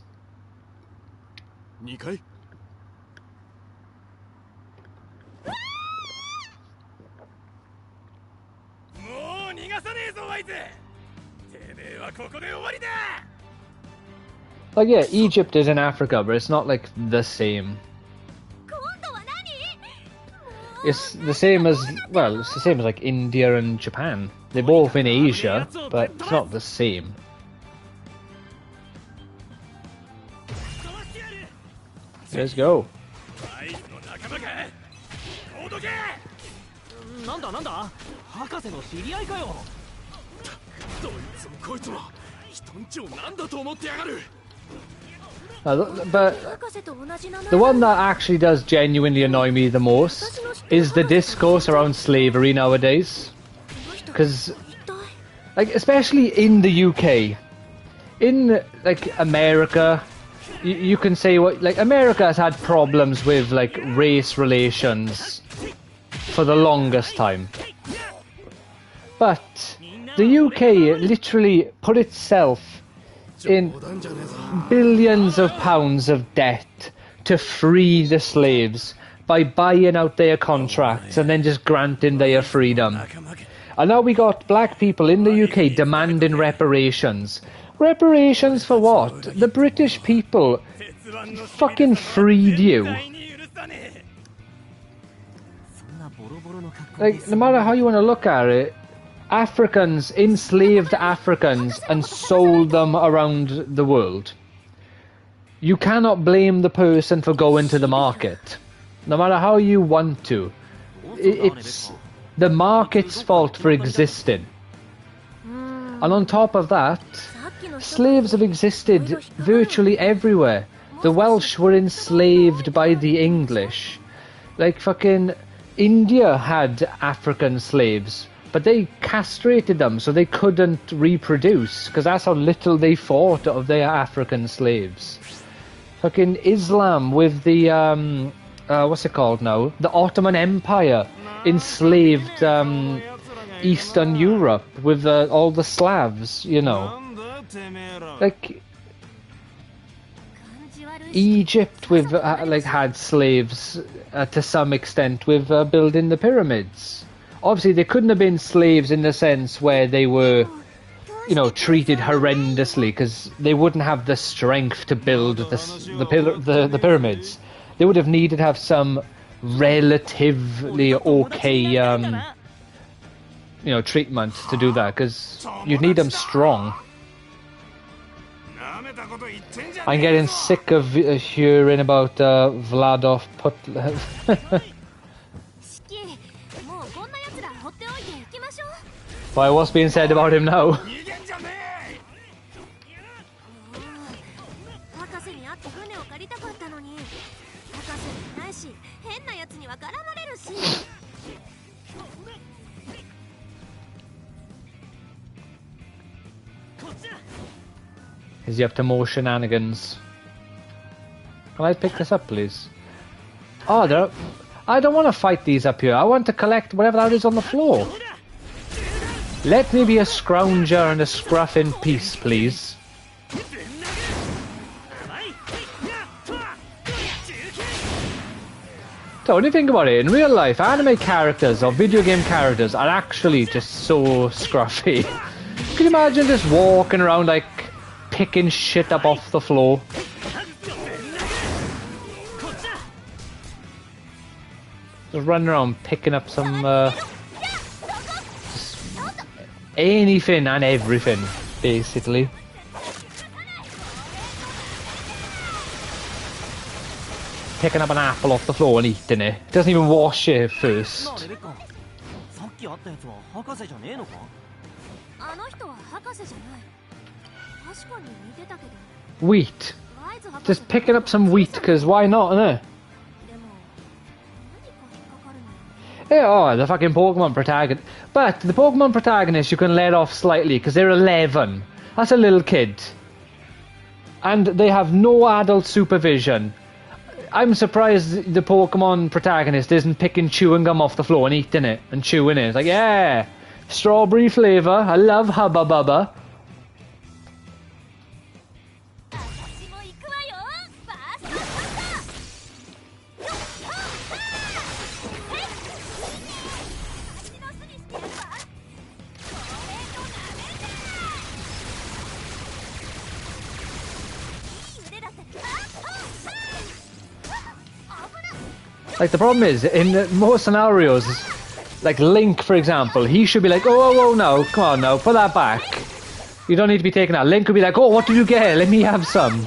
Like, yeah, Egypt is in Africa, but it's not like the same. It's the same as, well, it's the same as like India and Japan. They're both in Asia, but it's not the same. Let's go. なんだなんだ博士の知り合いかよどいつもこいつも人んちを何だと思ってやがる But the one that actually does genuinely annoy me the most is the discourse around slavery nowadays. Because, like, especially in the UK, in, like, America, you can say what, like, America has had problems with, like, race relations for the longest time. But the UK literally put itself in billions of pounds of debt to free the slaves by buying out their contracts and then just granting their freedom. And now we got black people in the UK demanding reparations. Reparations for what? The British people fucking freed you. Like, no matter how you want to look at it, Africans enslaved Africans and sold them around the world. You cannot blame the person for going to the market, no matter how you want to. It's the market's fault for existing. And on top of that, slaves have existed virtually everywhere. The Welsh were enslaved by the English. Like, fucking India had African slaves, but they castrated them so they couldn't reproduce, because that's how little they fought of their African slaves. Fucking Islam with the, what's it called now? The Ottoman Empire enslaved Eastern Europe with all the Slavs, you know. Like, Egypt with, like, had slaves to some extent with building the pyramids. Obviously, they couldn't have been slaves in the sense where they were, you know, treated horrendously, because they wouldn't have the strength to build the pyramids. They would have needed to have some relatively okay, you know, treatment to do that, because you'd need them strong. I'm getting sick of hearing about Vladov Putlev. Why, what's being said about him now? Is he up to more shenanigans? Can I pick this up, please? Oh, I don't want to fight these up here. I want to collect whatever that is on the floor. Let me be a scrounger and a scruff in peace, please. So, when you think about it, in real life, anime characters or video game characters are actually just so scruffy. Can you imagine just walking around, like, picking shit up off the floor? Just running around picking up some, anything and everything, basically. Picking up an apple off the floor and eating it. Doesn't even wash it first. Wheat. Just picking up some wheat, because why not, innit? Yeah, oh, the fucking Pokemon protagonist. But the Pokemon protagonist you can let off slightly, because they're 11. That's a little kid. And they have no adult supervision. I'm surprised the Pokemon protagonist isn't picking chewing gum off the floor and eating it and chewing it. It's like, yeah, strawberry flavour. I love Hubba Bubba. Like, the problem is, in most scenarios, like Link, for example, he should be like, oh, no, come on now, put that back. You don't need to be taking that. Link could be like, oh, what did you get? Let me have some.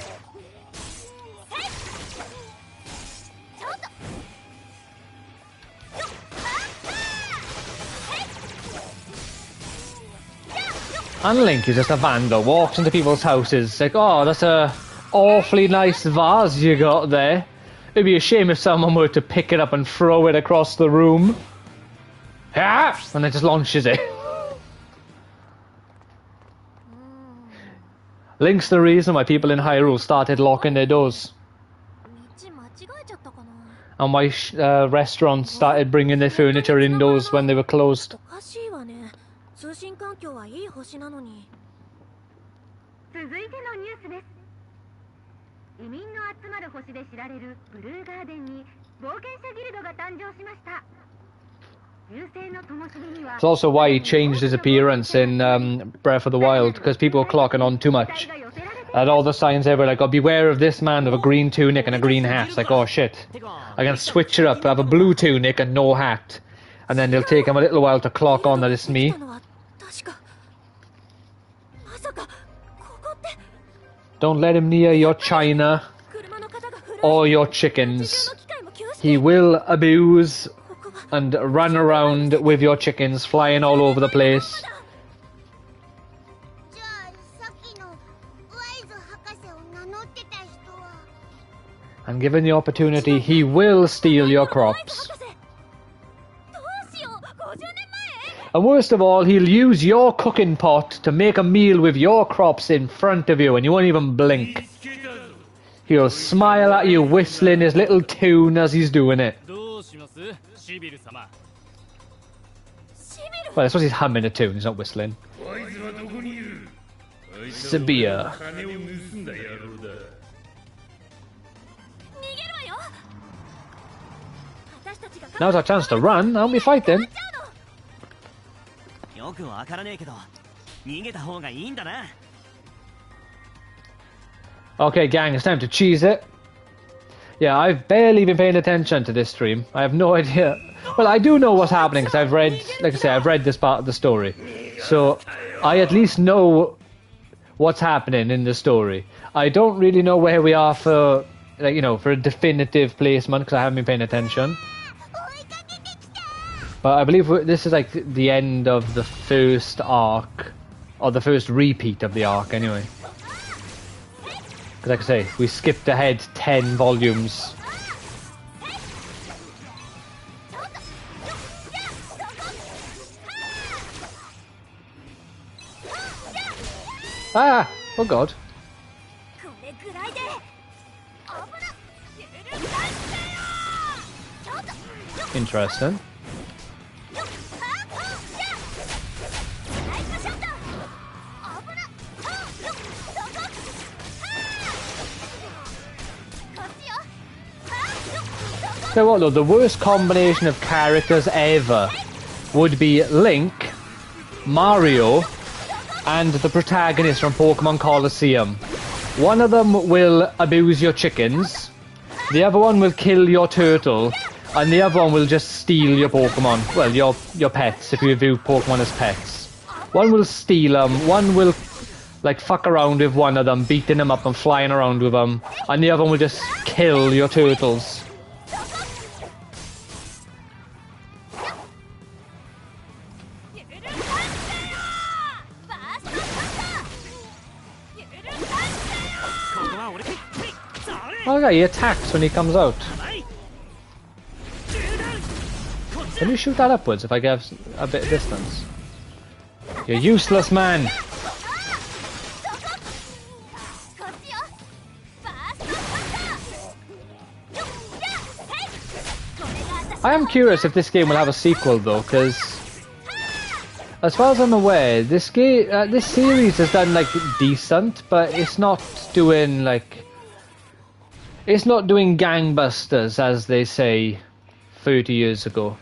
And Link is just a vandal, walks into people's houses, like, oh, that's a awfully nice vase you got there. It'd be a shame if someone were to pick it up and throw it across the room. Ah! And then just launches it. Link's the reason why people in Hyrule started locking their doors. And why restaurants started bringing their furniture indoors when they were closed. 通信環境はいい星なのに。続いてのニュースです。移民の集まる星で知られるブルーガーデンに冒険者ギルドが誕生しました。 It's also why he changed his appearance in Breath of the Wild, because people were clocking on too much. And all the signs everywhere, like, oh, beware of this man with a green tunic and a green hat. It's like, oh shit, I can switch it up, have a blue tunic and no hat. And then it'll take him a little while to clock on that it's me. Don't let him near your china or your chickens. He will abuse and run around with your chickens flying all over the place. And given the opportunity, he will steal your crops. And worst of all, he'll use your cooking pot to make a meal with your crops in front of you and you won't even blink. He'll smile at you, whistling his little tune as he's doing it. Well, I suppose he's humming a tune, he's not whistling. Sabia. Now's our chance to run, aren't we fighting? Okay, gang, it's time to cheese it. Yeah, I've barely been paying attention to this stream. I have no idea. Well, I do know what's happening because I've read, like I say, I've read this part of the story. So, I at least know what's happening in the story. I don't really know where we are for, like, you know, for a definitive placement because I haven't been paying attention. But I believe this is like the end of the first arc, or the first repeat of the arc anyway. Because like I say, we skipped ahead 10 volumes. Ah! Oh god. Interesting. So what though, the worst combination of characters ever would be Link, Mario, and the protagonist from Pokemon Colosseum. One of them will abuse your chickens, the other one will kill your turtle, and the other one will just steal your Pokemon. Well, your pets, if you view Pokemon as pets. One will steal them, one will like fuck around with one of them, beating them up and flying around with them, and the other one will just kill your turtles. Oh yeah, he attacks when he comes out. Can you shoot that upwards if I get a bit of distance? You're useless, man! I am curious if this game will have a sequel though, because as far as I'm aware, this game, this series has done like decent, but it's not doing like, it's not doing gangbusters as they say 30 years ago,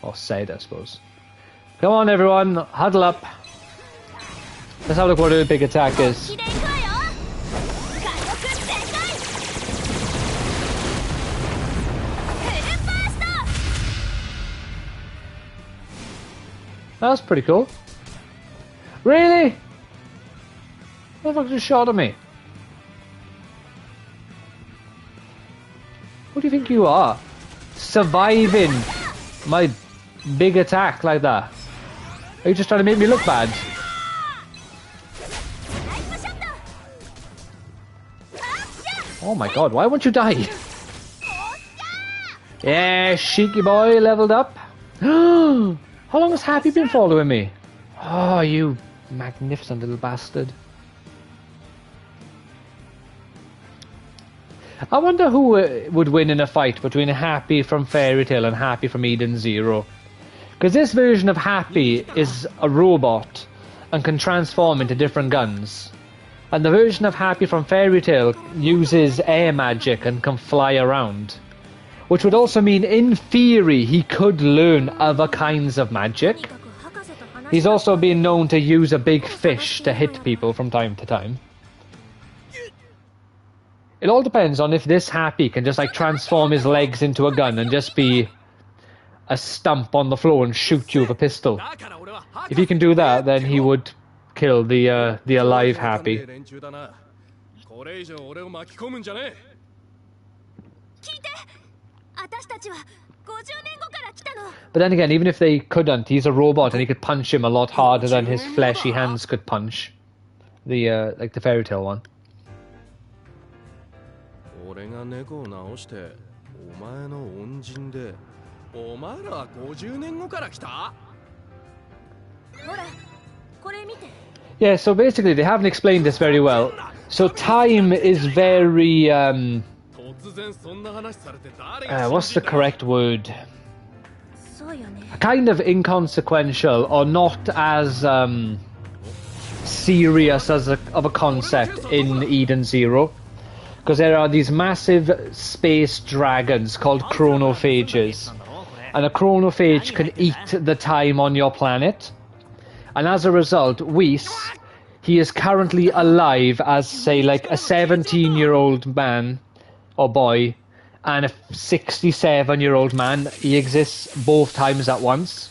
or said, I suppose. Come on, everyone, huddle up. Let's have a look what the big attack is. That's pretty cool. Really? What the fuck just shot at me? Who do you think you are? Surviving my big attack like that? Are you just trying to make me look bad? Oh my god, why won't you die? Yeah, Shiki boy leveled up. How long has Happy been following me? Oh, you magnificent little bastard. I wonder who would win in a fight between Happy from Fairy Tail and Happy from Eden Zero. Because this version of Happy is a robot and can transform into different guns. And the version of Happy from Fairy Tail uses air magic and can fly around. Which would also mean, in theory, he could learn other kinds of magic. He's also been known to use a big fish to hit people from time to time. It all depends on if this Happy can just like transform his legs into a gun and just be a stump on the floor and shoot you with a pistol. If he can do that, then he would kill the alive Happy. But then again, even if they couldn't, he's a robot and he could punch him a lot harder than his fleshy hands could punch. The like the Fairy Tail one. Yeah, so basically they haven't explained this very well. So time is very what's the correct word? Kind of inconsequential, or not as serious as of a concept in Eden Zero. Because there are these massive space dragons called chronophages. And a chronophage can eat the time on your planet. And as a result, Whis, he is currently alive as, say, like a 17-year-old man or boy and a 67-year-old man. He exists both times at once.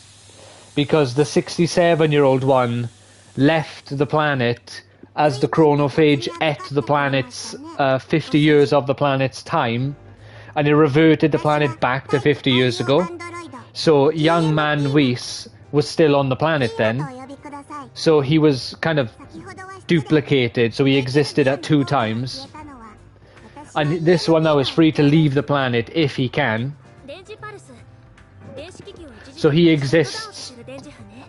Because the 67-year-old one left the planet as the chronophage ate the planet's 50 years of the planet's time, and it reverted the planet back to 50 years ago. So young man Whis was still on the planet then, so he was kind of duplicated, so he existed at 2 times. And this one now is free to leave the planet if he can. So he exists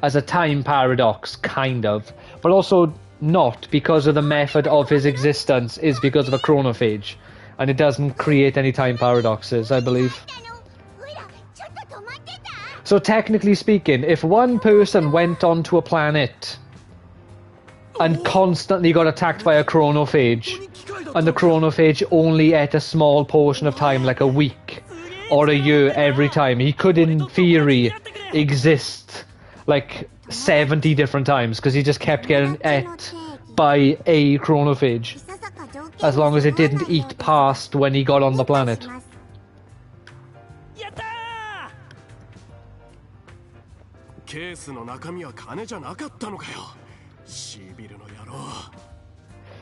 as a time paradox, kind of, but also not, because of the method of his existence is because of a chronophage, and it doesn't create any time paradoxes, I believe. So technically speaking, if one person went onto a planet and constantly got attacked by a chronophage, and the chronophage only ate a small portion of time, like a week or a year every time, he could in theory exist like 70 different times, because he just kept getting ate by a chronophage, as long as it didn't eat past when he got on the planet.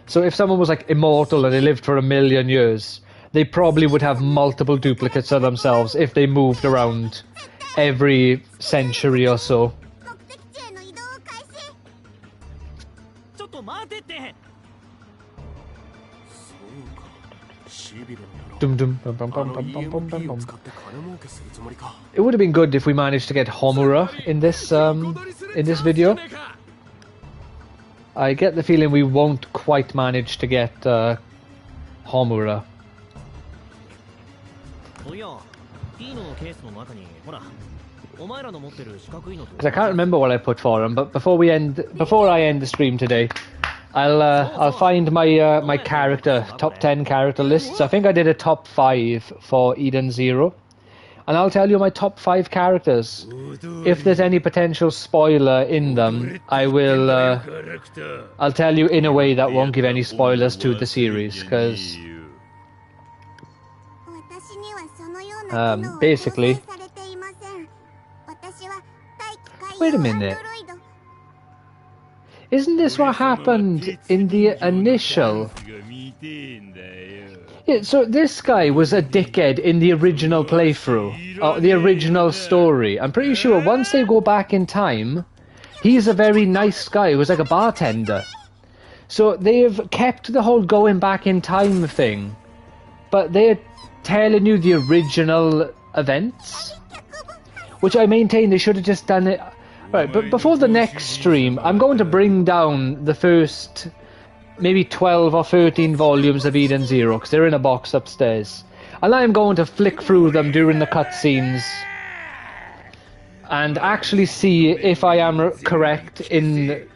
So if someone was like immortal and they lived for 1,000,000 years, they probably would have multiple duplicates of themselves if they moved around every century or so. It would have been good if we managed to get Homura in this video. I get the feeling we won't quite manage to get Homura. Because I can't remember what I put for him, but before I end the stream today, I'll find my my character top 10 character lists. I think I did a top 5 for Eden Zero, and I'll tell you my top 5 characters. If there's any potential spoiler in them, I'll tell you in a way that won't give any spoilers to the series, because basically Wait a minute. Isn't this what happened in the initial? Yeah, so this guy was a dickhead in the original playthrough, the original story. I'm pretty sure once they go back in time, he's a very nice guy who was like a bartender. So they've kept the whole going back in time thing, but they're telling you the original events, which I maintain they should have just done it. Right, but before the next stream, I'm going to bring down the first maybe 12 or 13 volumes of Eden Zero, because they're in a box upstairs. And I'm going to flick through them during the cutscenes and actually see if I am correct in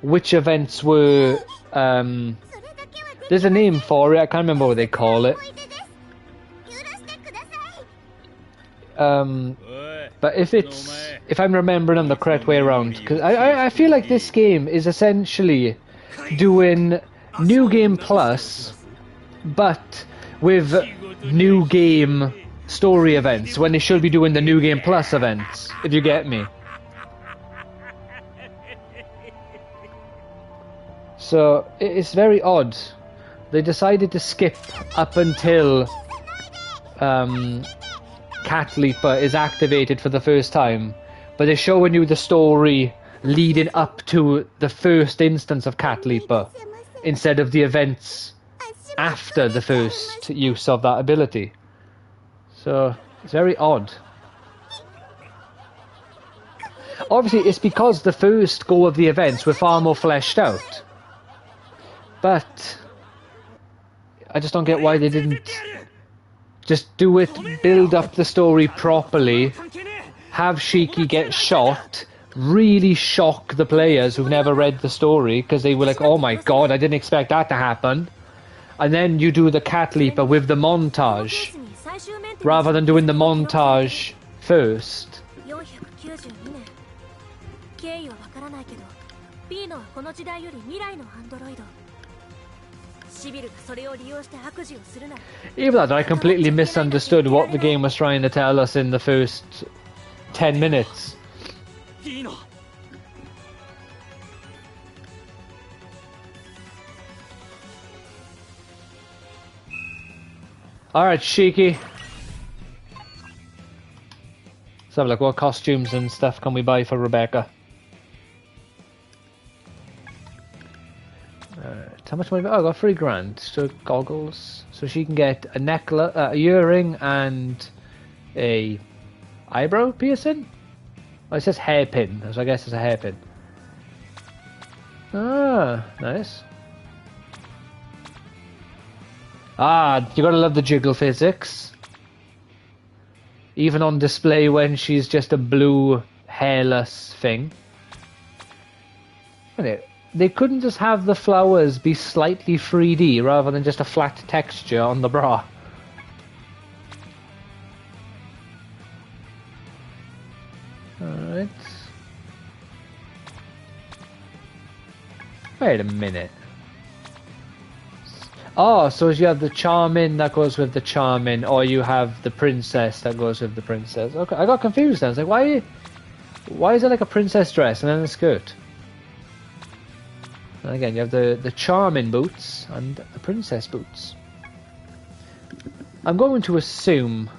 which events were... there's a name for it, I can't remember what they call it. But if I'm remembering them the correct way around, because I feel like this game is essentially doing New Game Plus, but with New Game story events, when they should be doing the New Game Plus events, if you get me. So, it's very odd. They decided to skip up until Cat Leaper is activated for the first time, but they're showing you the story leading up to the first instance of Cat Leaper, instead of the events after the first use of that ability. So, it's very odd. Obviously, it's because the first go of the events were far more fleshed out. But I just don't get why they didn't just do it, build up the story properly, have Shiki get shot, really shock the players who've never read the story, because they were like, oh my god, I didn't expect that to happen. And then you do the Cat Leaper with the montage, rather than doing the montage first. Even that, I completely misunderstood what the game was trying to tell us in the first 10 minutes. Alright, Shiki. Let's have a look. What costumes and stuff can we buy for Rebecca? How much money? Oh, I got $3,000. So goggles. So she can get a necklace, a earring, and a eyebrow piercing. Oh, it says hairpin, so I guess it's a hairpin. Ah, nice. Ah, you gotta love the jiggle physics. Even on display when she's just a blue, hairless thing. They couldn't just have the flowers be slightly 3D rather than just a flat texture on the bra. Alright. Wait a minute. Oh, so you have the Charmin that goes with the Charmin, or you have the Princess that goes with the Princess. Okay, I got confused then. I was like, why is it like a princess dress and then a skirt? And again, you have the Charmin boots and the Princess boots. I'm going to assume,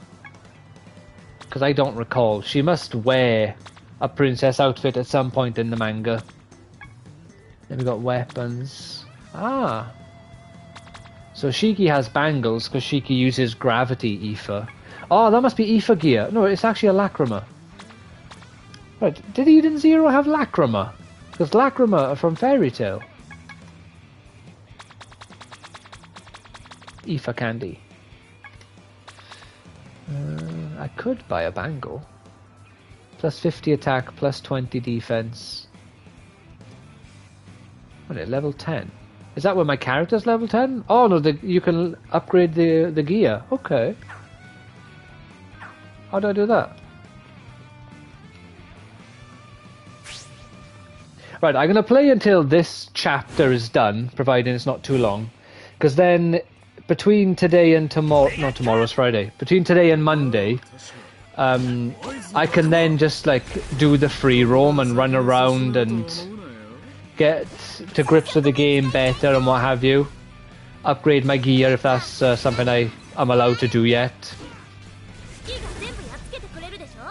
because I don't recall, she must wear a princess outfit at some point in the manga. Then we got weapons. Ah. So Shiki has bangles because Shiki uses gravity ether. Oh, that must be ether gear. No, it's actually a lacrima. Right, did Eden Zero have lacrima? Because lacrima are from Fairy Tail. Ether candy. I could buy a bangle. Plus 50 attack, plus 20 defense. What, level 10? Is that where my character's level 10? Oh no, you can upgrade the gear. Okay. How do I do that? Right, I'm going to play until this chapter is done, providing it's not too long. Because then, between today and tomorrow... Not tomorrow's Friday. Between today and Monday, I'm I can then just like do the free roam and run around and get to grips with the game better and what have you. Upgrade my gear if that's something I'm allowed to do yet. 月が全部やっつけてくれるでしょ。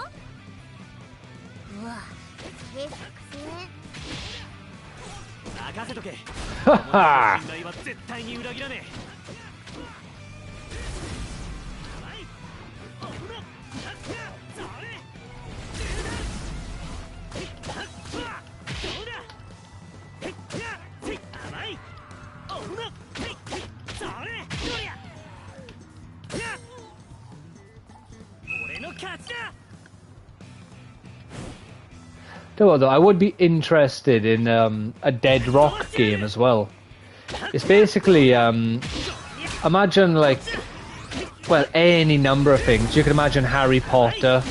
うわ、それ作戦。任せとけ。はは信頼は絶対に裏切らねえ。Although I would be interested in a Dead Rock game as well. It's basically imagine like, well, any number of things. You could imagine Harry Potter,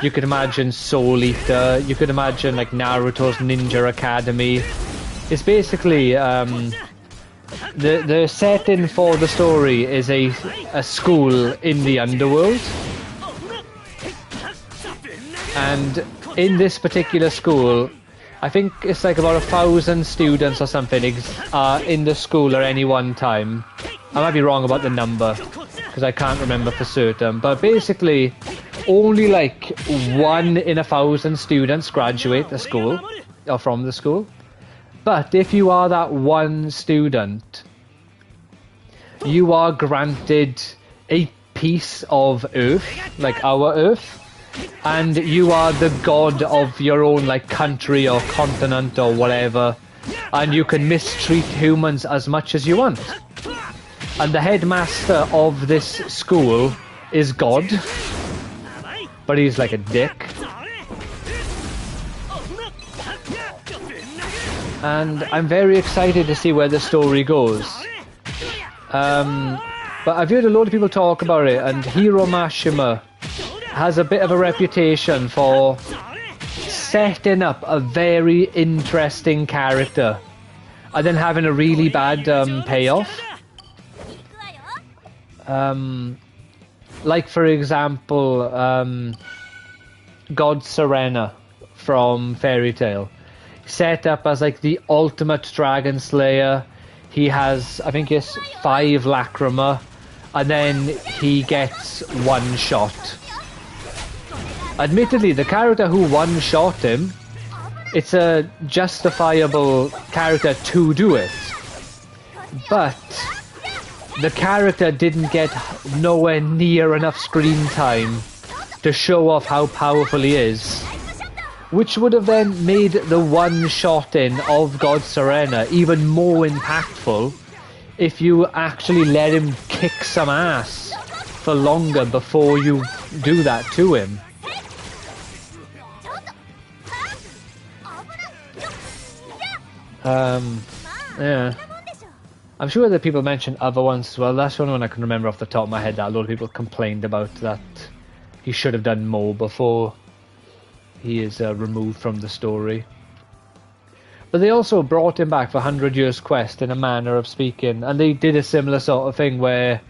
you could imagine Soul Eater, you could imagine like Naruto's Ninja Academy. It's basically the setting for the story is a school in the underworld, and in this particular school, I think it's like about 1,000 students or something in the school at any one time. I might be wrong about the number because I can't remember for certain, but basically only like 1 in 1,000 students graduate the school or from the school. But if you are that one student, you are granted a piece of Earth, like our Earth, and you are the god of your own like country or continent or whatever, and you can mistreat humans as much as you want. And the headmaster of this school is God, but he's like a dick. And I'm very excited to see where the story goes. But I've heard a lot of people talk about it, and Hiro Mashima has a bit of a reputation for setting up a very interesting character and then having a really bad payoff. Like for example, God Serena from Fairy Tail, set up as like the ultimate dragon slayer. He has, I think it's 5 lacrima, and then he gets one shot. Admittedly, the character who one-shot him, it's a justifiable character to do it. But the character didn't get nowhere near enough screen time to show off how powerful he is, which would have then made the one-shotting of God Serena even more impactful if you actually let him kick some ass for longer before you do that to him. Yeah. I'm sure that people mentioned other ones as well. That's the only one I can remember off the top of my head that a lot of people complained about, that he should have done more before he is removed from the story. But they also brought him back for 100 Years Quest in a manner of speaking, and they did a similar sort of thing where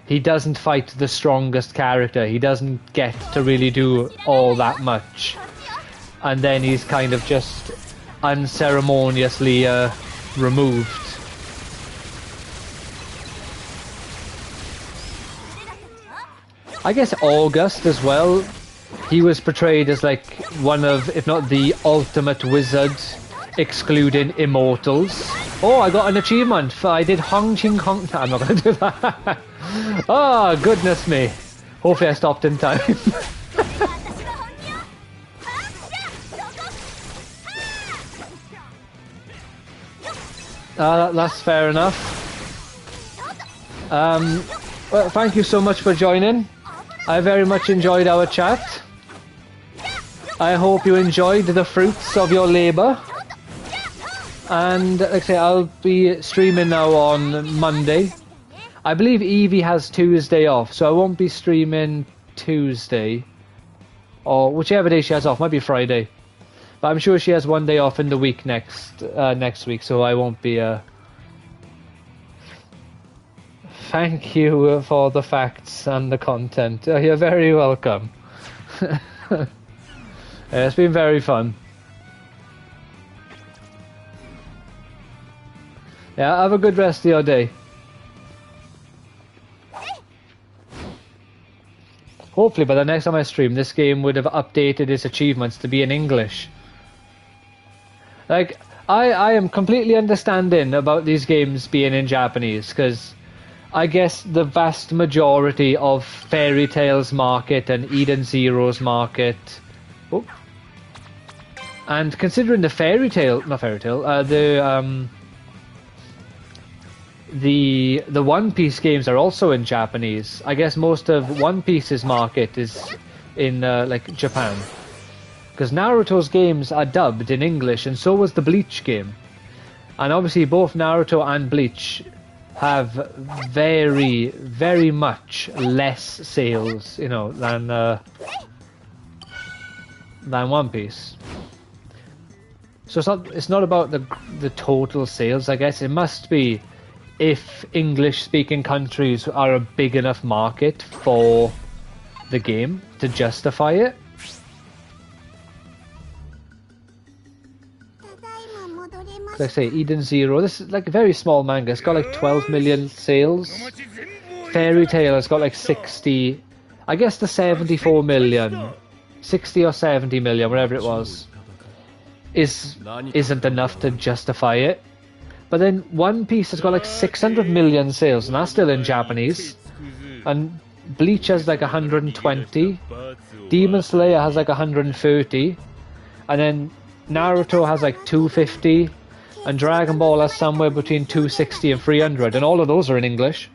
he doesn't fight the strongest character, he doesn't get to really do all that much, and then he's kind of just unceremoniously removed. I guess August as well, he was portrayed as like one of, if not the ultimate wizard, excluding immortals. Oh, I got an achievement for I did Hong Ching Hong. I'm not going to do that. Oh, goodness me. Hopefully I stopped in time. That's fair enough. Well, thank you so much for joining. I very much enjoyed our chat. I hope you enjoyed the fruits of your labour. And like I say, I'll be streaming now on Monday. I believe Evie has Tuesday off, so I won't be streaming Tuesday. Or whichever day she has off, might be Friday. But I'm sure she has one day off in the week next week, so I won't be... Thank you for the facts and the content. You're very welcome. Yeah, it's been very fun. Yeah, have a good rest of your day. Hopefully by the next time I stream, this game would have updated its achievements to be in English. Like, I am completely understanding about these games being in Japanese, because I guess the vast majority of Fairy Tail's market and Eden Zero's market... Oh. And considering the the One Piece games are also in Japanese. I guess most of One Piece's market is in like Japan, because Naruto's games are dubbed in English, and so was the Bleach game. And obviously, both Naruto and Bleach have very, very much less sales, you know, than One Piece. So it's not about the total sales. I guess it must be if English-speaking countries are a big enough market for the game to justify it. Like I say, Eden Zero, this is like a very small manga. It's got like 12 million sales. Fairy Tail has got like 60, I guess the 74 million, 60 or 70 million, whatever it was, isn't enough to justify it. But then One Piece has got like 600 million sales, and that's still in Japanese. And Bleach has like 120. Demon Slayer has like 130. And then Naruto has like 250. And Dragon Ball has somewhere between 260 and 300. And all of those are in English.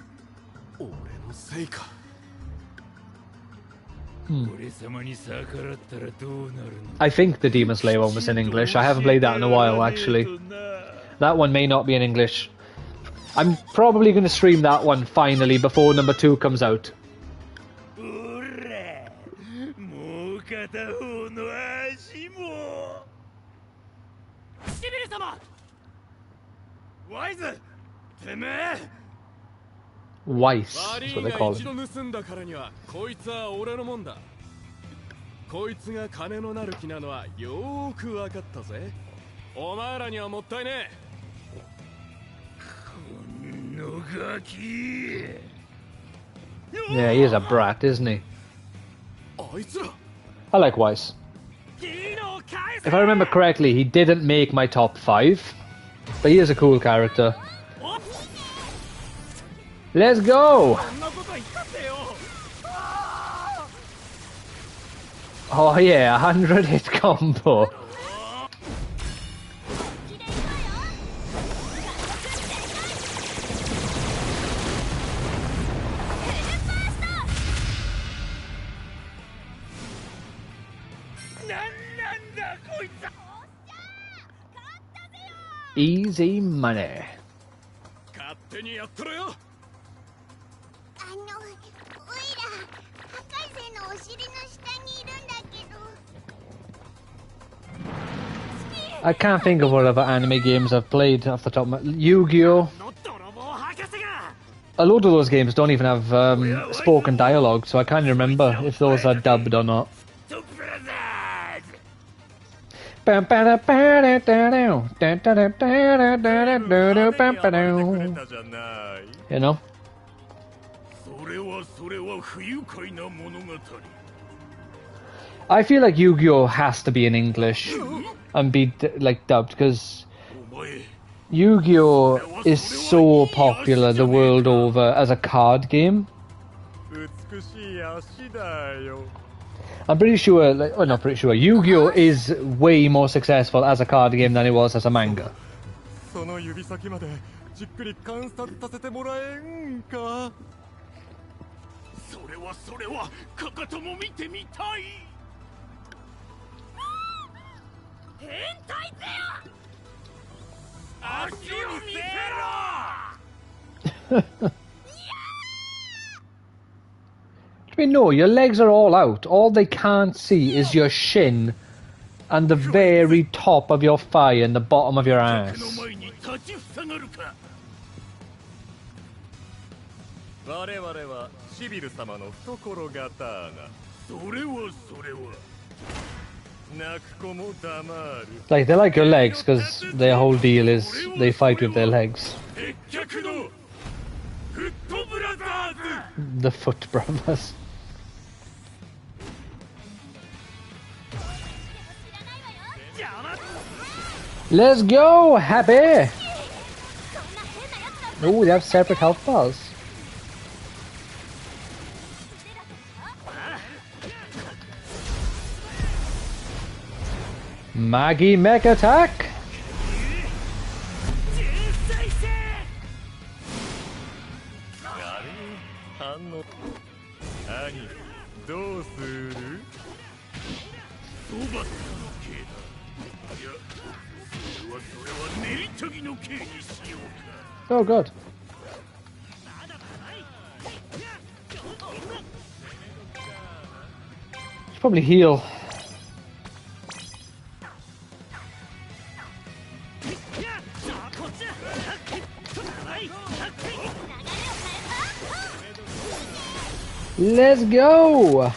I think the Demon Slayer one was in English. I haven't played that in a while, actually. That one may not be in English. I'm probably going to stream that one finally before number 2 comes out. Weiss, that's what they call it. Yeah, he is a brat, isn't he? I like Weiss. If I remember correctly, he didn't make my top 5, but he is a cool character. Let's go! Oh yeah, 100 hit combo. Easy money. I can't think of what other anime games I've played off the top of my... Yu-Gi-Oh! A load of those games don't even have spoken dialogue, so I can't remember if those are dubbed or not. You know? I feel like Yu-Gi-Oh! Has to be in English and be like dubbed, because Yu-Gi-Oh! Is so popular the world over as a card game. I'm pretty sure, like, well, not pretty sure, Yu-Gi-Oh! Is way more successful as a card game than it was as a manga. I mean, no, your legs are all out. All they can't see is your shin and the very top of your thigh and the bottom of your ass. Like, they're like your legs, because their whole deal is they fight with their legs. The Foot Brothers. Let's go, happy! Oh, they have separate health bars. Maggie Mech Attack! Oh god. Should probably heal. Let's go!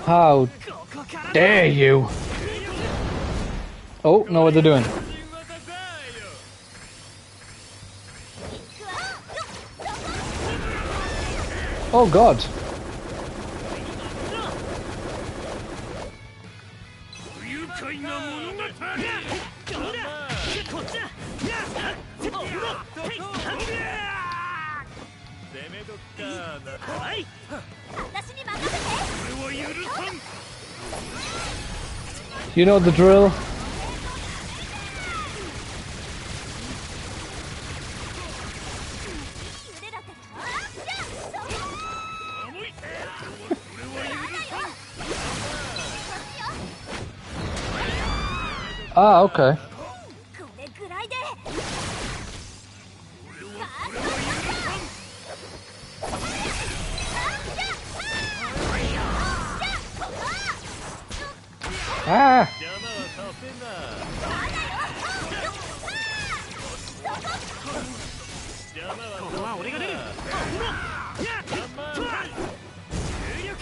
How dare you! Oh, know what they're doing. Oh god. You know the drill. Ah, okay. Ah!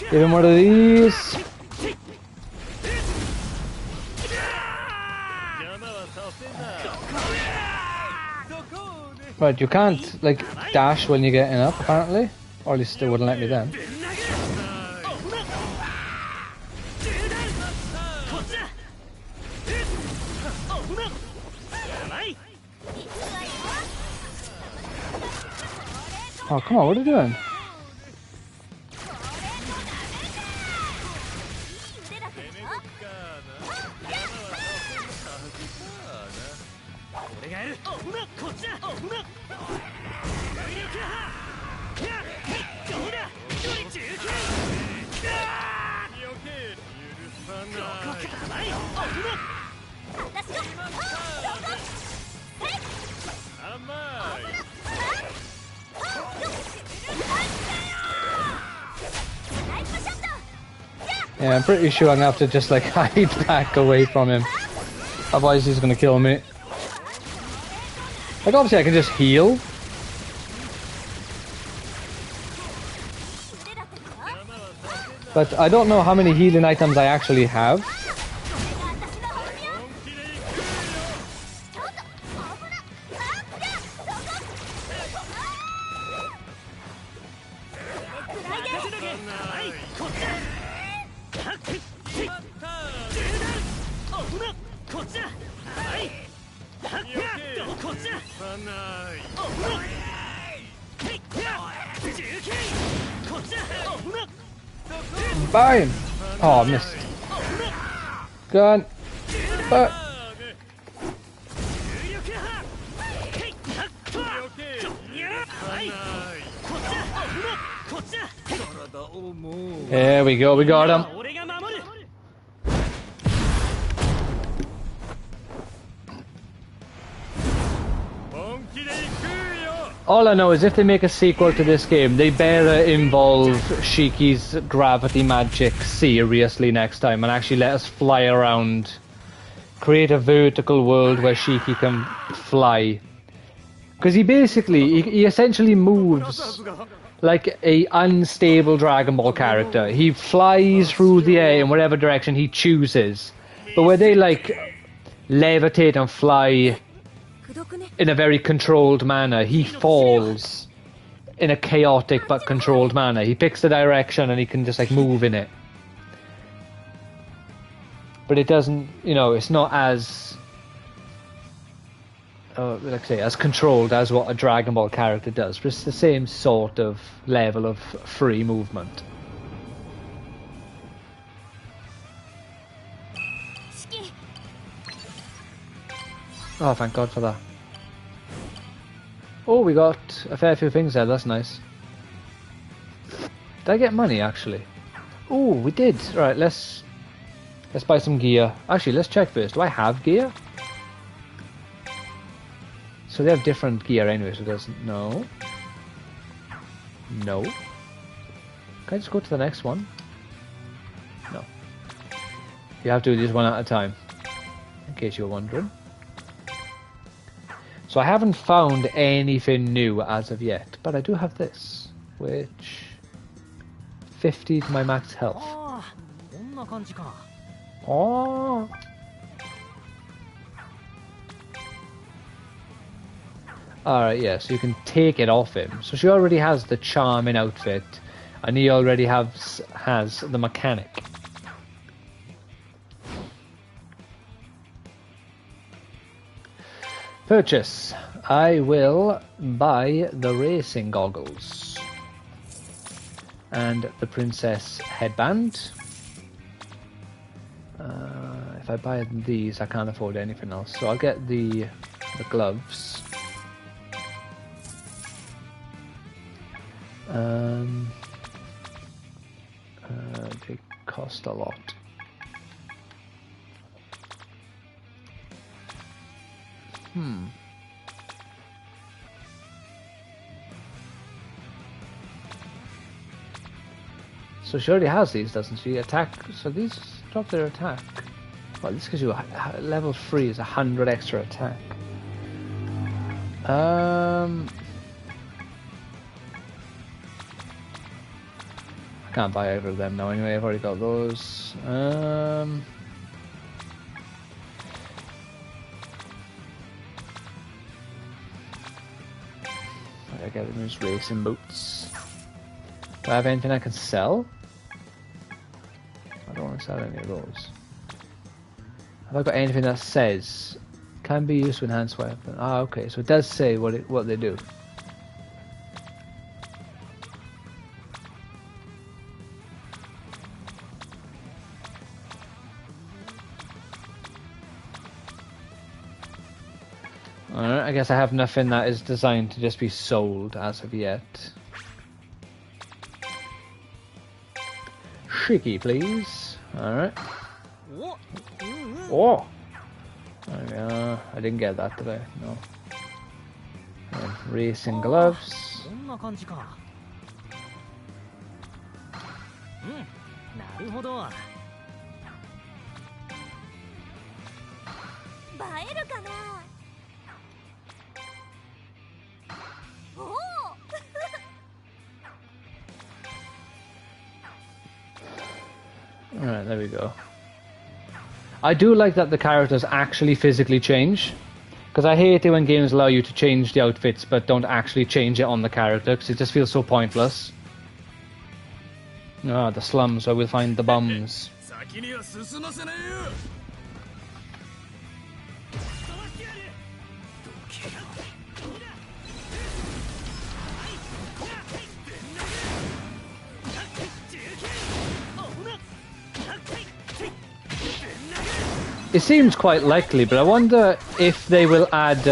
Give him one of these. Right, you can't, like, dash when you're getting up, apparently. Or at least they wouldn't let me then. Oh, come on, what are you doing? Yeah, I'm pretty sure I'm gonna have to just like hide back away from him. Otherwise he's gonna kill me. Like obviously I can just heal. But I don't know how many healing items I actually have. Bam! Oh, I missed. Gun. There we go, we got him. All I know is if they make a sequel to this game, they better involve Shiki's gravity magic seriously next time and actually let us fly around. Create a vertical world where Shiki can fly. Because he essentially moves like a unstable Dragon Ball character. He flies through the air in whatever direction he chooses. But where they like levitate and fly in a very controlled manner, he falls in a chaotic but controlled manner. He picks the direction and he can just like move in it. But it doesn't, you know, it's not as, like I say, as controlled as what a Dragon Ball character does. But it's the same sort of level of free movement. Oh, thank God for that. Oh, we got a fair few things there, that's nice. Did I get money, actually? Oh, we did. Right, let's buy some gear. Actually, let's check first. Do I have gear? So they have different gear anyway, so it doesn't... No. No. Can I just go to the next one? No. You have to do this one at a time. In case you're wondering. So I haven't found anything new as of yet, but I do have this, which 50 to my max health. Oh. Alright, yeah, so you can take it off him. So she already has the charming outfit, and he already has the mechanic. Purchase. I will buy the racing goggles and the princess headband. If I buy these, I can't afford anything else, so I'll get the gloves. They cost a lot. So she already has these, doesn't she? Attack. So these drop their attack. Well, this gives you level 3 is 100 extra attack. I can't buy either of them now anyway, I've already got those. I get those racing boots. Do I have anything I can sell? I don't want to sell any of those. Have I got anything that says can be used to enhance weapon? Ah, okay, so it does say what they do. Alright, I guess I have nothing that is designed to just be sold as of yet. Shiki, please. Alright. Oh! There we are. I didn't get that, did I? No. And racing gloves. Alright, there we go. I do like that the characters actually physically change, because I hate it when games allow you to change the outfits but don't actually change it on the character, because it just feels so pointless. Ah, the slums where we'll find the bums. It seems quite likely, but I wonder if they will add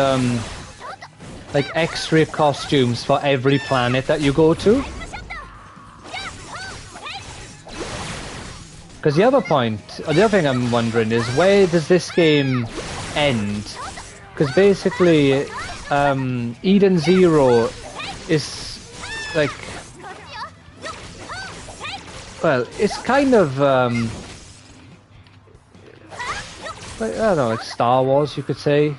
like extra costumes for every planet that you go to. Because the other thing I'm wondering is, where does this game end? Because basically, Eden Zero is like, well, it's kind of like, I don't know, like Star Wars, you could say.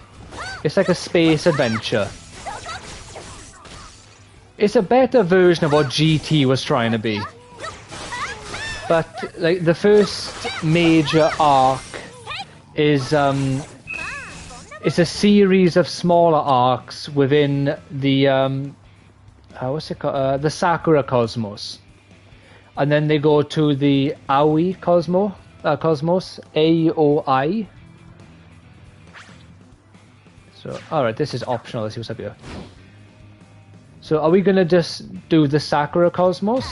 It's like a space adventure. It's a better version of what GT was trying to be. But like the first major arc is it's a series of smaller arcs within the what's it called? The Sakura Cosmos, and then they go to the Aoi Cosmos, AOI. So, alright, this is optional. Let's see what's up here. So, are we gonna just do the Sakura Cosmos?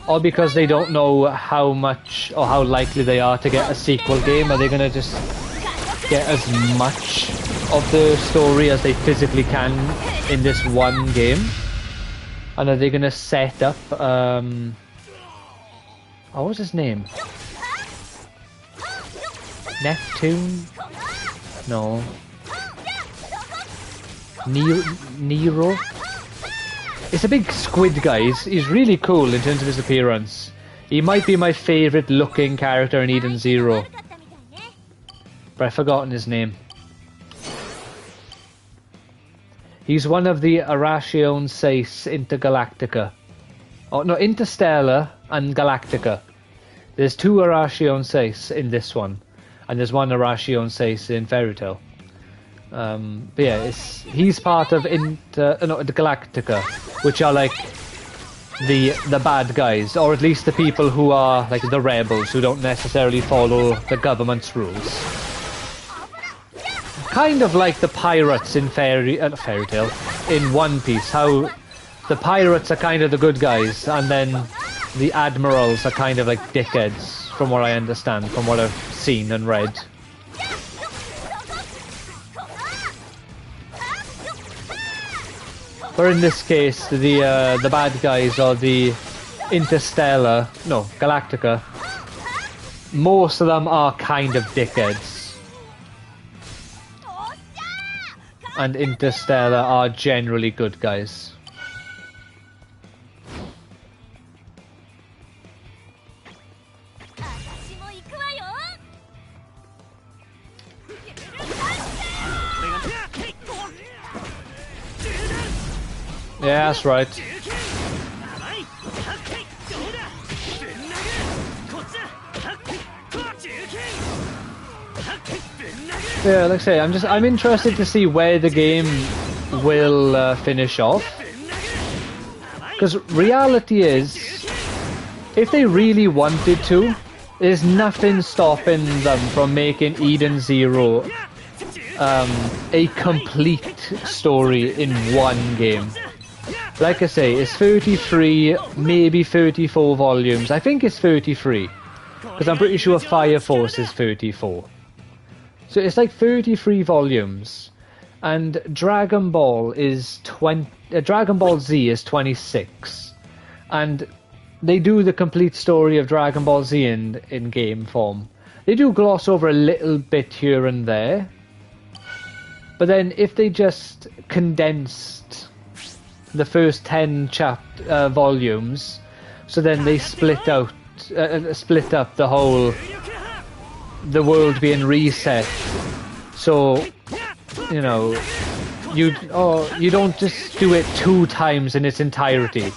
Or because they don't know how much or how likely they are to get a sequel game, are they gonna just get as much of the story as they physically can in this one game? And are they gonna set up, what was his name? Neptune? No. Nero? It's a big squid guy. He's really cool in terms of his appearance. He might be my favourite looking character in Eden Zero. But I've forgotten his name. He's one of the Arachion Seis Intergalactica. Oh no, Interstellar and Galactica. There's two Arachion Seis in this one. And there's one Arachion Seis in Fairy Tail. But yeah, he's part of the Galactica, which are like the bad guys, or at least the people who are like the rebels, who don't necessarily follow the government's rules. Kind of like the pirates in Fairy Tail, in One Piece, how the pirates are kind of the good guys, and then the admirals are kind of like dickheads, from what I understand, from what I've seen and read. But in this case, the bad guys are the Galactica. Most of them are kind of dickheads. And Interstellar are generally good guys. Yeah, that's right. Yeah, like I say, I'm interested to see where the game will finish off. Because reality is, if they really wanted to, there's nothing stopping them from making Eden Zero a complete story in one game. Like I say, it's 33, maybe 34 volumes. I think it's 33. Because I'm pretty sure Fire Force is 34. So it's like 33 volumes. And Dragon Ball is Dragon Ball Z is 26. And they do the complete story of Dragon Ball Z in game form. They do gloss over a little bit here and there. But then if they just condensed the first 10 volumes, so then they split up the world being reset. So, you know, you don't just do it 2 times in its entirety.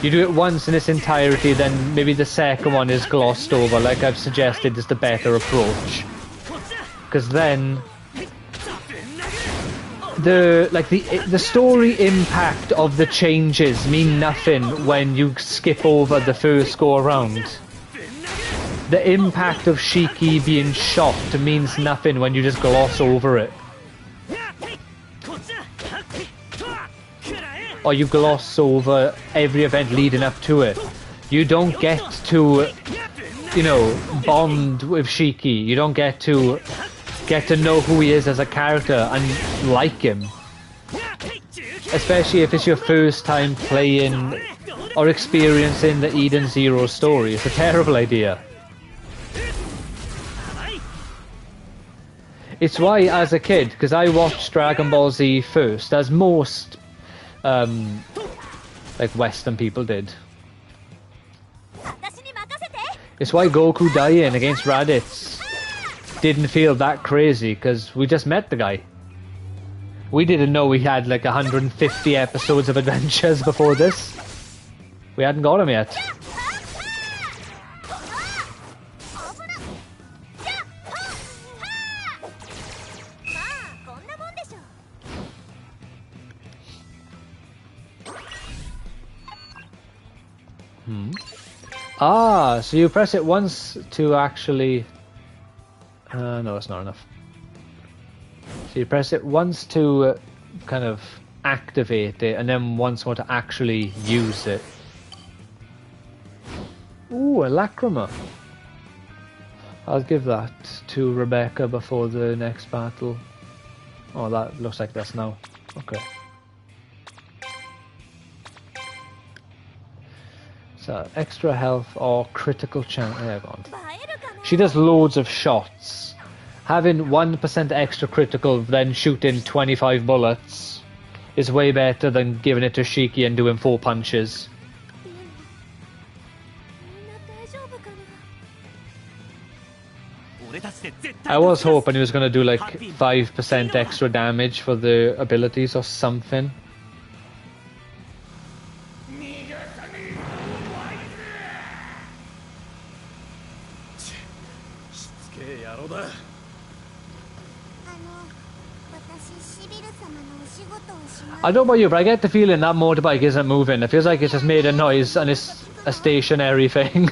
You do it once in its entirety, then maybe the second one is glossed over, like I've suggested is the better approach. Because then the story impact of the changes mean nothing when you skip over the first go around. The impact of Shiki being shot means nothing when you just gloss over it. Or you gloss over every event leading up to it. You don't get to, you know, bond with Shiki. You don't get to know who he is as a character and like him. Especially if it's your first time playing or experiencing the Eden Zero story. It's a terrible idea. It's why, as a kid, because I watched Dragon Ball Z first, as most like Western people did. It's why Goku dying against Raditz didn't feel that crazy, because we just met the guy. We didn't know we had like 150 episodes of adventures before this. We hadn't got him yet. Ah, so you press it once to actually... no, it's not enough. So you press it once to kind of activate it, and then once more to actually use it. Ooh, a Lacrima. I'll give that to Rebecca before the next battle. Oh, that looks like this now. Okay. So, extra health or critical chance. There, gone. She does loads of shots. Having 1% extra critical, then shooting 25 bullets is way better than giving it to Shiki and doing 4 punches. I was hoping he was going to do like 5% extra damage for the abilities or something. I don't know about you, but I get the feeling that motorbike isn't moving. It feels like it's just made a noise and it's a stationary thing.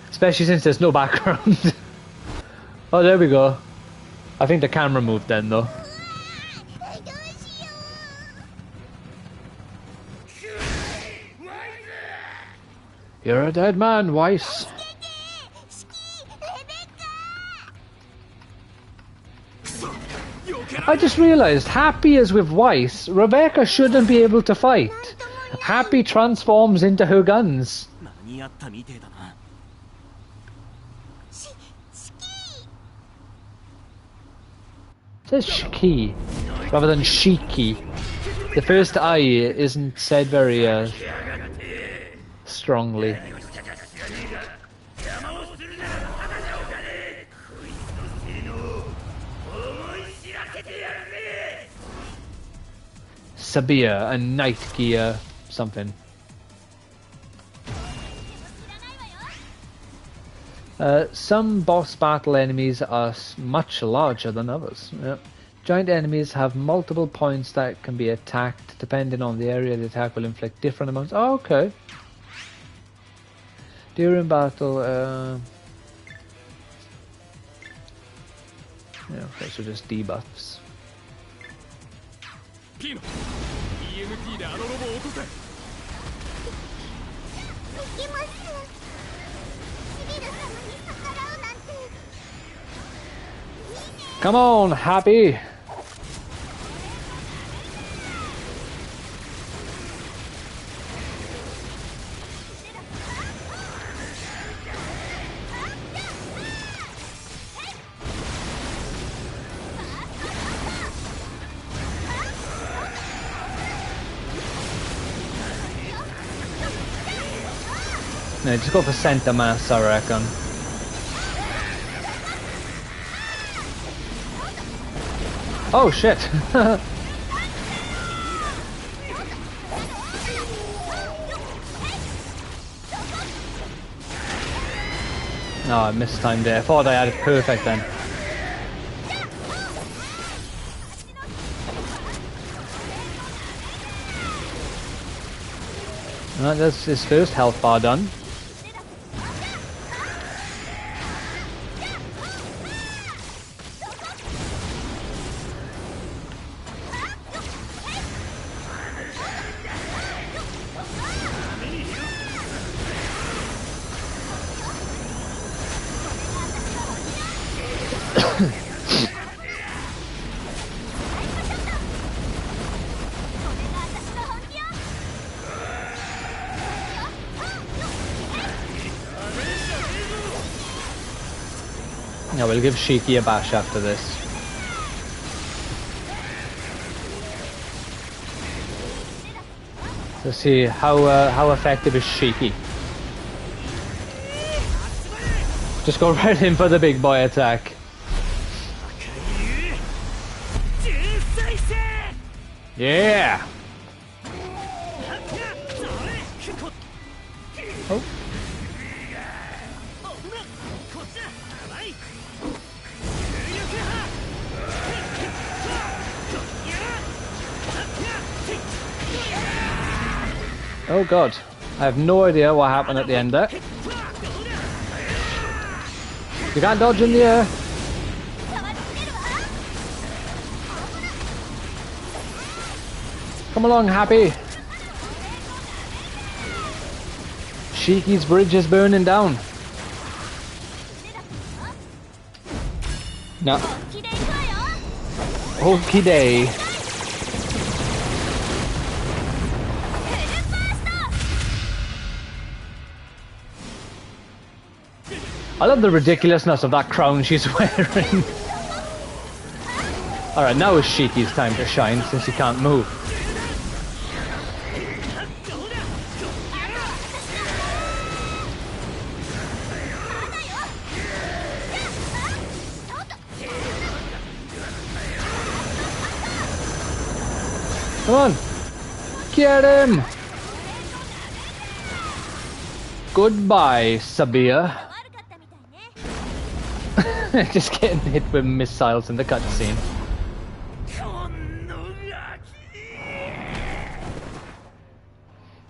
Especially since there's no background. Oh, there we go. I think the camera moved then, though. You're a dead man, Weiss. I just realised, Happy is with Weiss. Rebecca shouldn't be able to fight. Happy transforms into her guns. It says Shiki rather than Shiki. The first I isn't said very strongly. Sabia, a Night Gear something. Some boss battle enemies are much larger than others. Yep. Giant enemies have multiple points that can be attacked. Depending on the area, the attack will inflict different amounts. Oh, okay. During battle, yeah, okay, so just debuffs. Come on, Happy! No, just go for center mass, I reckon. Oh shit! No, I mistimed it. I thought I had it perfect then. Alright, that's his first health bar done. Yeah, we'll give Shiki a bash after this. Let's see how effective is Shiki. Just go right in for the big boy attack. Yeah. Oh. Oh god, I have no idea what happened at the end there. You can't dodge in the air. Come along, Happy. Shiki's bridge is burning down. No. Okie day. I love the ridiculousness of that crown she's wearing. Alright, now is Shiki's time to shine since he can't move. Come on! Get him! Goodbye, Sabia. Just getting hit with missiles in the cutscene.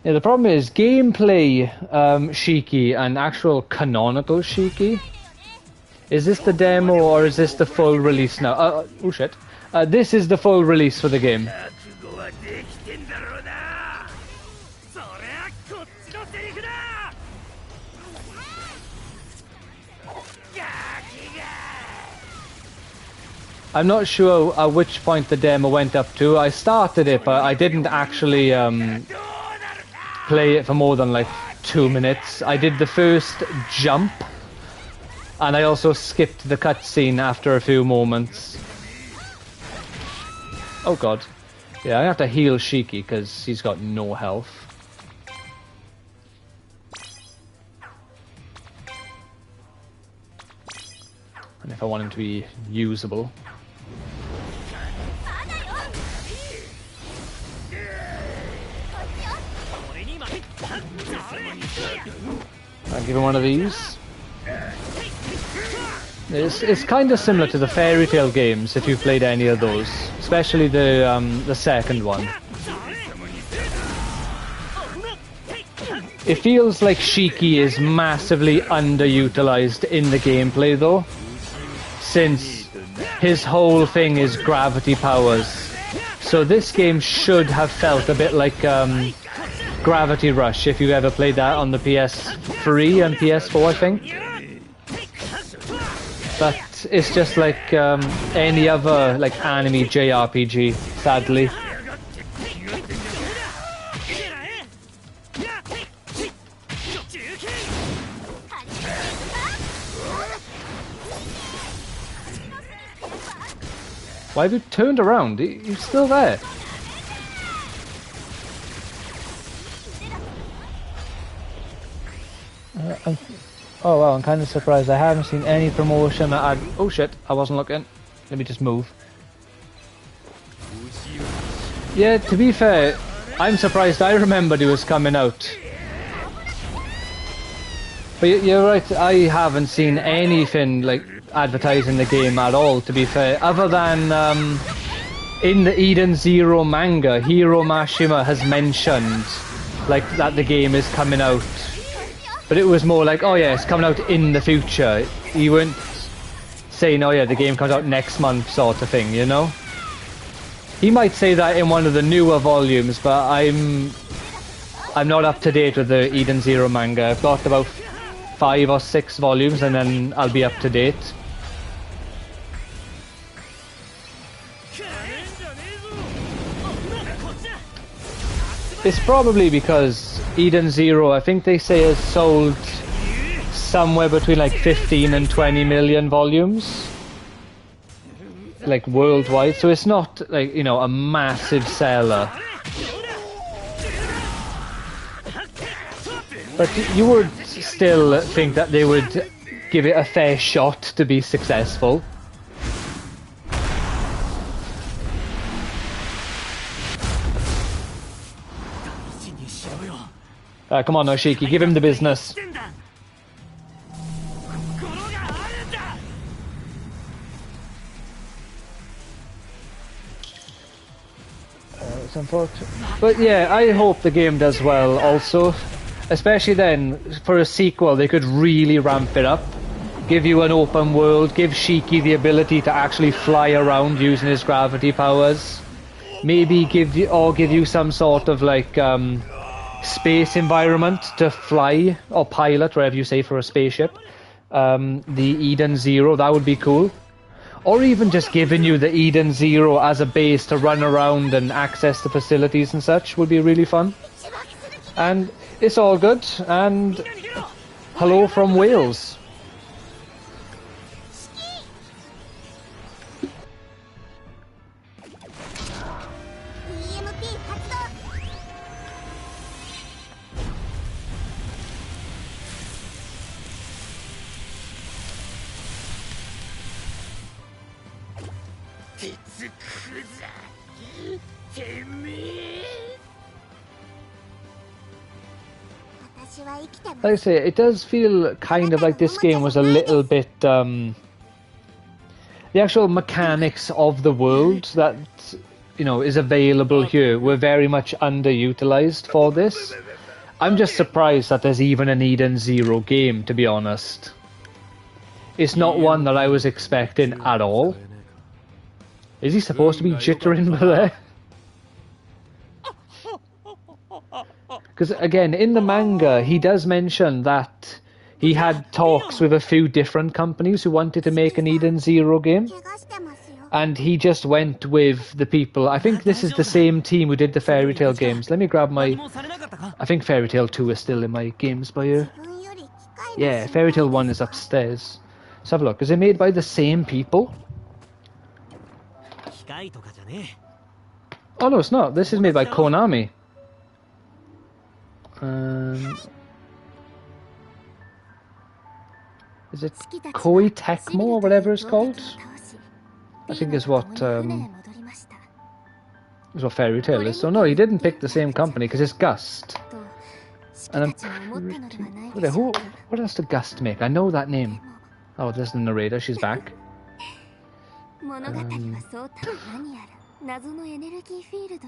Yeah, the problem is gameplay Shiki and actual canonical Shiki. Is this the demo or is this the full release now? Oh shit. This is the full release for the game. I'm not sure at which point the demo went up to. I started it, but I didn't actually play it for more than like 2 minutes. I did the first jump, and I also skipped the cutscene after a few moments. Oh god. Yeah, I have to heal Shiki because he's got no health. And if I want him to be usable. I'll give him one of these. It's kind of similar to the Fairy Tail games if you've played any of those, especially the second one. It feels like Shiki is massively underutilized in the gameplay though, since his whole thing is gravity powers. So this game should have felt a bit like Gravity Rush, if you ever played that on the PS3 and PS4, I think. But it's just like any other like anime JRPG, sadly. Why have you turned around? You're still there. Oh wow, I'm kind of surprised. I haven't seen any promotion that I'd... Oh shit, I wasn't looking. Let me just move. Yeah, to be fair, I'm surprised. I remembered it was coming out. But you're right, I haven't seen anything like advertising the game at all, to be fair. Other than in the Eden Zero manga, Hiro Mashima has mentioned like that the game is coming out. But it was more like, oh yeah, it's coming out in the future. You weren't saying, oh yeah, the game comes out next month sort of thing, you know? He might say that in one of the newer volumes, but I'm not up to date with the Eden Zero manga. I've got about 5 or 6 volumes and then I'll be up to date. It's probably because Eden Zero, I think they say, has sold somewhere between like 15 and 20 million volumes, like worldwide, so it's not like, you know, a massive seller. But you would still think that they would give it a fair shot to be successful. Come on now, Shiki, give him the business. It's unfortunate. But yeah, I hope the game does well also. Especially then, for a sequel, they could really ramp it up. Give you an open world, give Shiki the ability to actually fly around using his gravity powers. Maybe give you some sort of like space environment to fly or pilot, whatever you say for a spaceship. The Eden Zero, that would be cool. Or even just giving you the Eden Zero as a base to run around and access the facilities and such would be really fun. And it's all good, and hello from Wales. Like I say, it does feel kind of like this game was a little bit, the actual mechanics of the world that, you know, is available here were very much underutilized for this. I'm just surprised that there's even an Eden Zero game, to be honest. It's not one that I was expecting at all. Is he supposed to be jittering by there? Because again, in the manga, he does mention that he had talks with a few different companies who wanted to make an Eden Zero game. And he just went with the people. I think this is the same team who did the Fairy Tail games. Let me grab my... I think Fairy Tail 2 is still in my games by here. Yeah, Fairy Tail 1 is upstairs. Let's have a look. Is it made by the same people? Oh no, it's not. This is made by Konami. Is it Koei Tecmo or whatever it's called? I think is what Fairy Tail is. So no, he didn't pick the same company because it's Gust. And I'm pretty... What else did Gust make? I know that name. Oh, there's the narrator. She's back.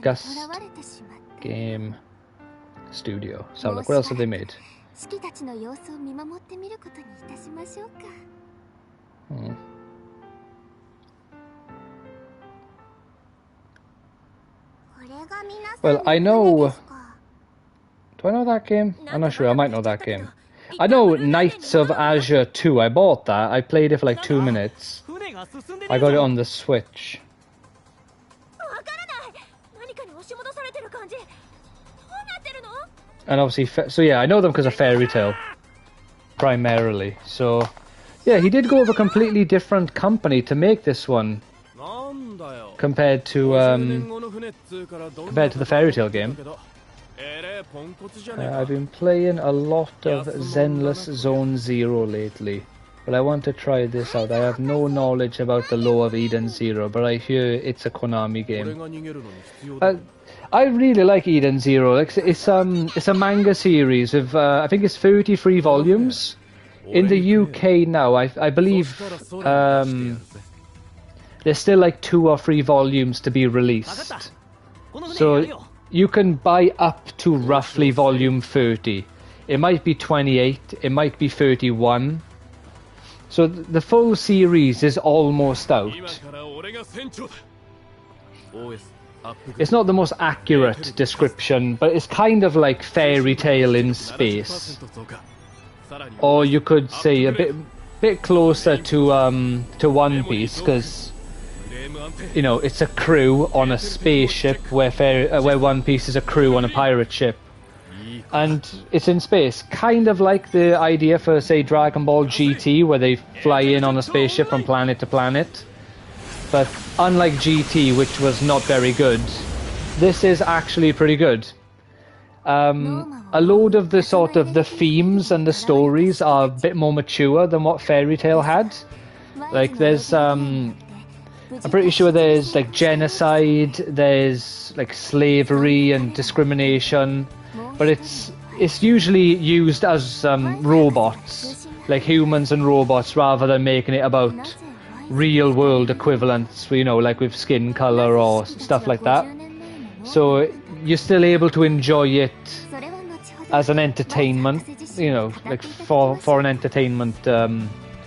Gust Game Studio. So look, what else have they made? Well, I know... Do I know that game? I'm not sure, I might know that game. I know Knights of Azure 2, I bought that. I played it for like 2 minutes. I got it on the Switch. And obviously, so yeah, I know them because of Fairy Tail, primarily. So, yeah, he did go with a completely different company to make this one, compared to the Fairy Tail game. I've been playing a lot of Zenless Zone Zero lately, but I want to try this out. I have no knowledge about the lore of Eden Zero, but I hear it's a Konami game. I really like Eden Zero. It's a manga series of I think it's 33 volumes. In the UK now, I believe there's still like 2 or 3 volumes to be released. So you can buy up to roughly volume 30. It might be 28, it might be 31. So the full series is almost out. It's not the most accurate description, but it's kind of like Fairy Tail in space. Or you could say a bit closer to One Piece, because you know it's a crew on a spaceship where One Piece is a crew on a pirate ship, and it's in space. Kind of like the idea for, say, Dragon Ball GT, where they fly in on a spaceship from planet to planet. But unlike GT, which was not very good, this is actually pretty good. A load of the sort of the themes and the stories are a bit more mature than what Fairy Tail had. Like there's I'm pretty sure there's like genocide, there's like slavery and discrimination, but it's usually used as robots, like humans and robots, rather than making it about real world equivalents, you know, like with skin color or stuff like that. So you're still able to enjoy it as an entertainment, you know, like for an entertainment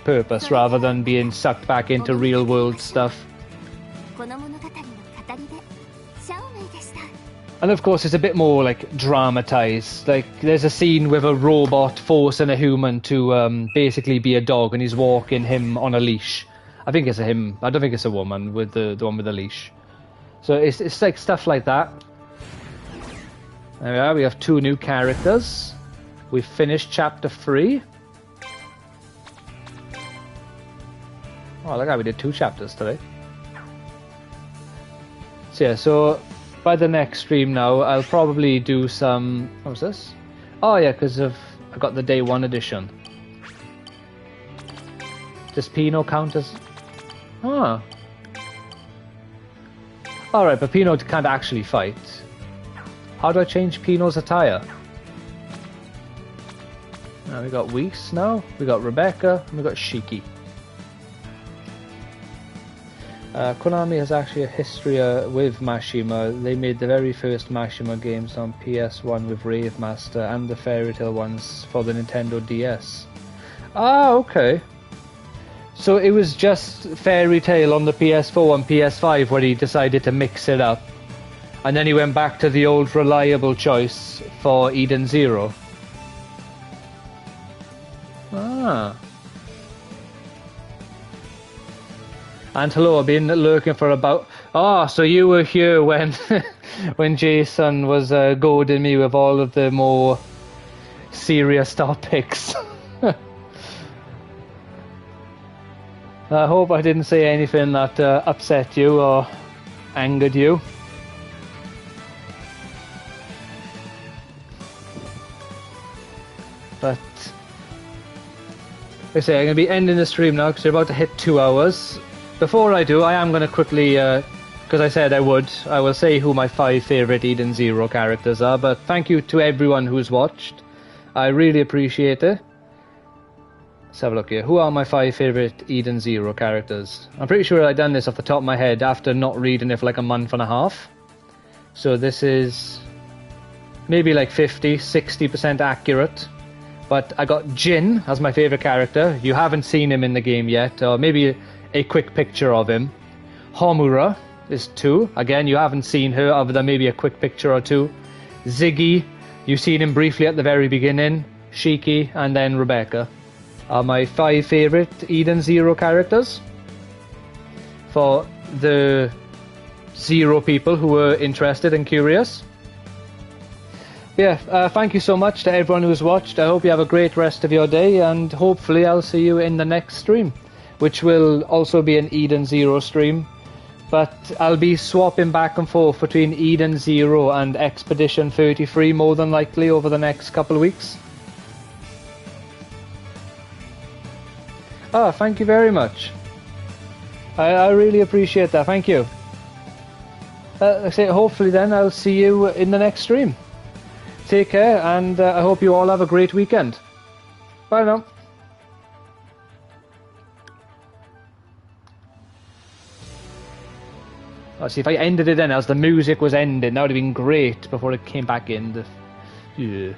purpose, rather than being sucked back into real world stuff. And of course it's a bit more like dramatized. Like there's a scene with a robot forcing a human to basically be a dog, and he's walking him on a leash. I think it's a him. I don't think it's a woman with the one with the leash. So it's like stuff like that. There we are. We have 2 new characters. We've finished chapter 3. Oh, look how we did 2 chapters today. So yeah, so by the next stream now, I'll probably do some... What was this? Oh yeah, because I got the day 1 edition. Does Pino count as... Ah. Alright, but Pino can't actually fight. How do I change Pino's attire? Now we got Whis now, we got Rebecca, and we got Shiki. Konami has actually a history with Mashima. They made the very first Mashima games on PS1 with Rave Master, and the Fairy Tail ones for the Nintendo DS. Ah, okay. So it was just Fairy Tail on the PS4 and PS5 where he decided to mix it up. And then he went back to the old reliable choice for Eden Zero. Ah. And hello, I've been lurking for about... Oh, so you were here when when Jason was goading me with all of the more serious topics. I hope I didn't say anything that upset you or angered you. But like I say, I'm going to be ending the stream now because we're about to hit 2 hours. Before I do, I am going to quickly, because I said I will say who my 5 favourite Eden Zero characters are, but thank you to everyone who's watched. I really appreciate it. Let's have a look here. Who are my 5 favourite Eden Zero characters? I'm pretty sure I've done this off the top of my head after not reading it for like a month and a half. So this is maybe like 50-60% accurate. But I got Jin as my favourite character. You haven't seen him in the game yet, or maybe a quick picture of him. Homura is 2. Again, you haven't seen her other than maybe a quick picture or 2. Ziggy, you've seen him briefly at the very beginning. Shiki, and then Rebecca are my 5 favourite Eden Zero characters. For the 0 people who were interested and curious. Yeah, thank you so much to everyone who's watched. I hope you have a great rest of your day, and hopefully I'll see you in the next stream, which will also be an Eden Zero stream. But I'll be swapping back and forth between Eden Zero and Expedition 33 more than likely over the next couple of weeks. Ah, thank you very much. I really appreciate that, thank you. Like I say, hopefully then I'll see you in the next stream. Take care, and I hope you all have a great weekend. Bye now. Oh, see, if I ended it then as the music was ending, that would have been great before it came back in. Yeah.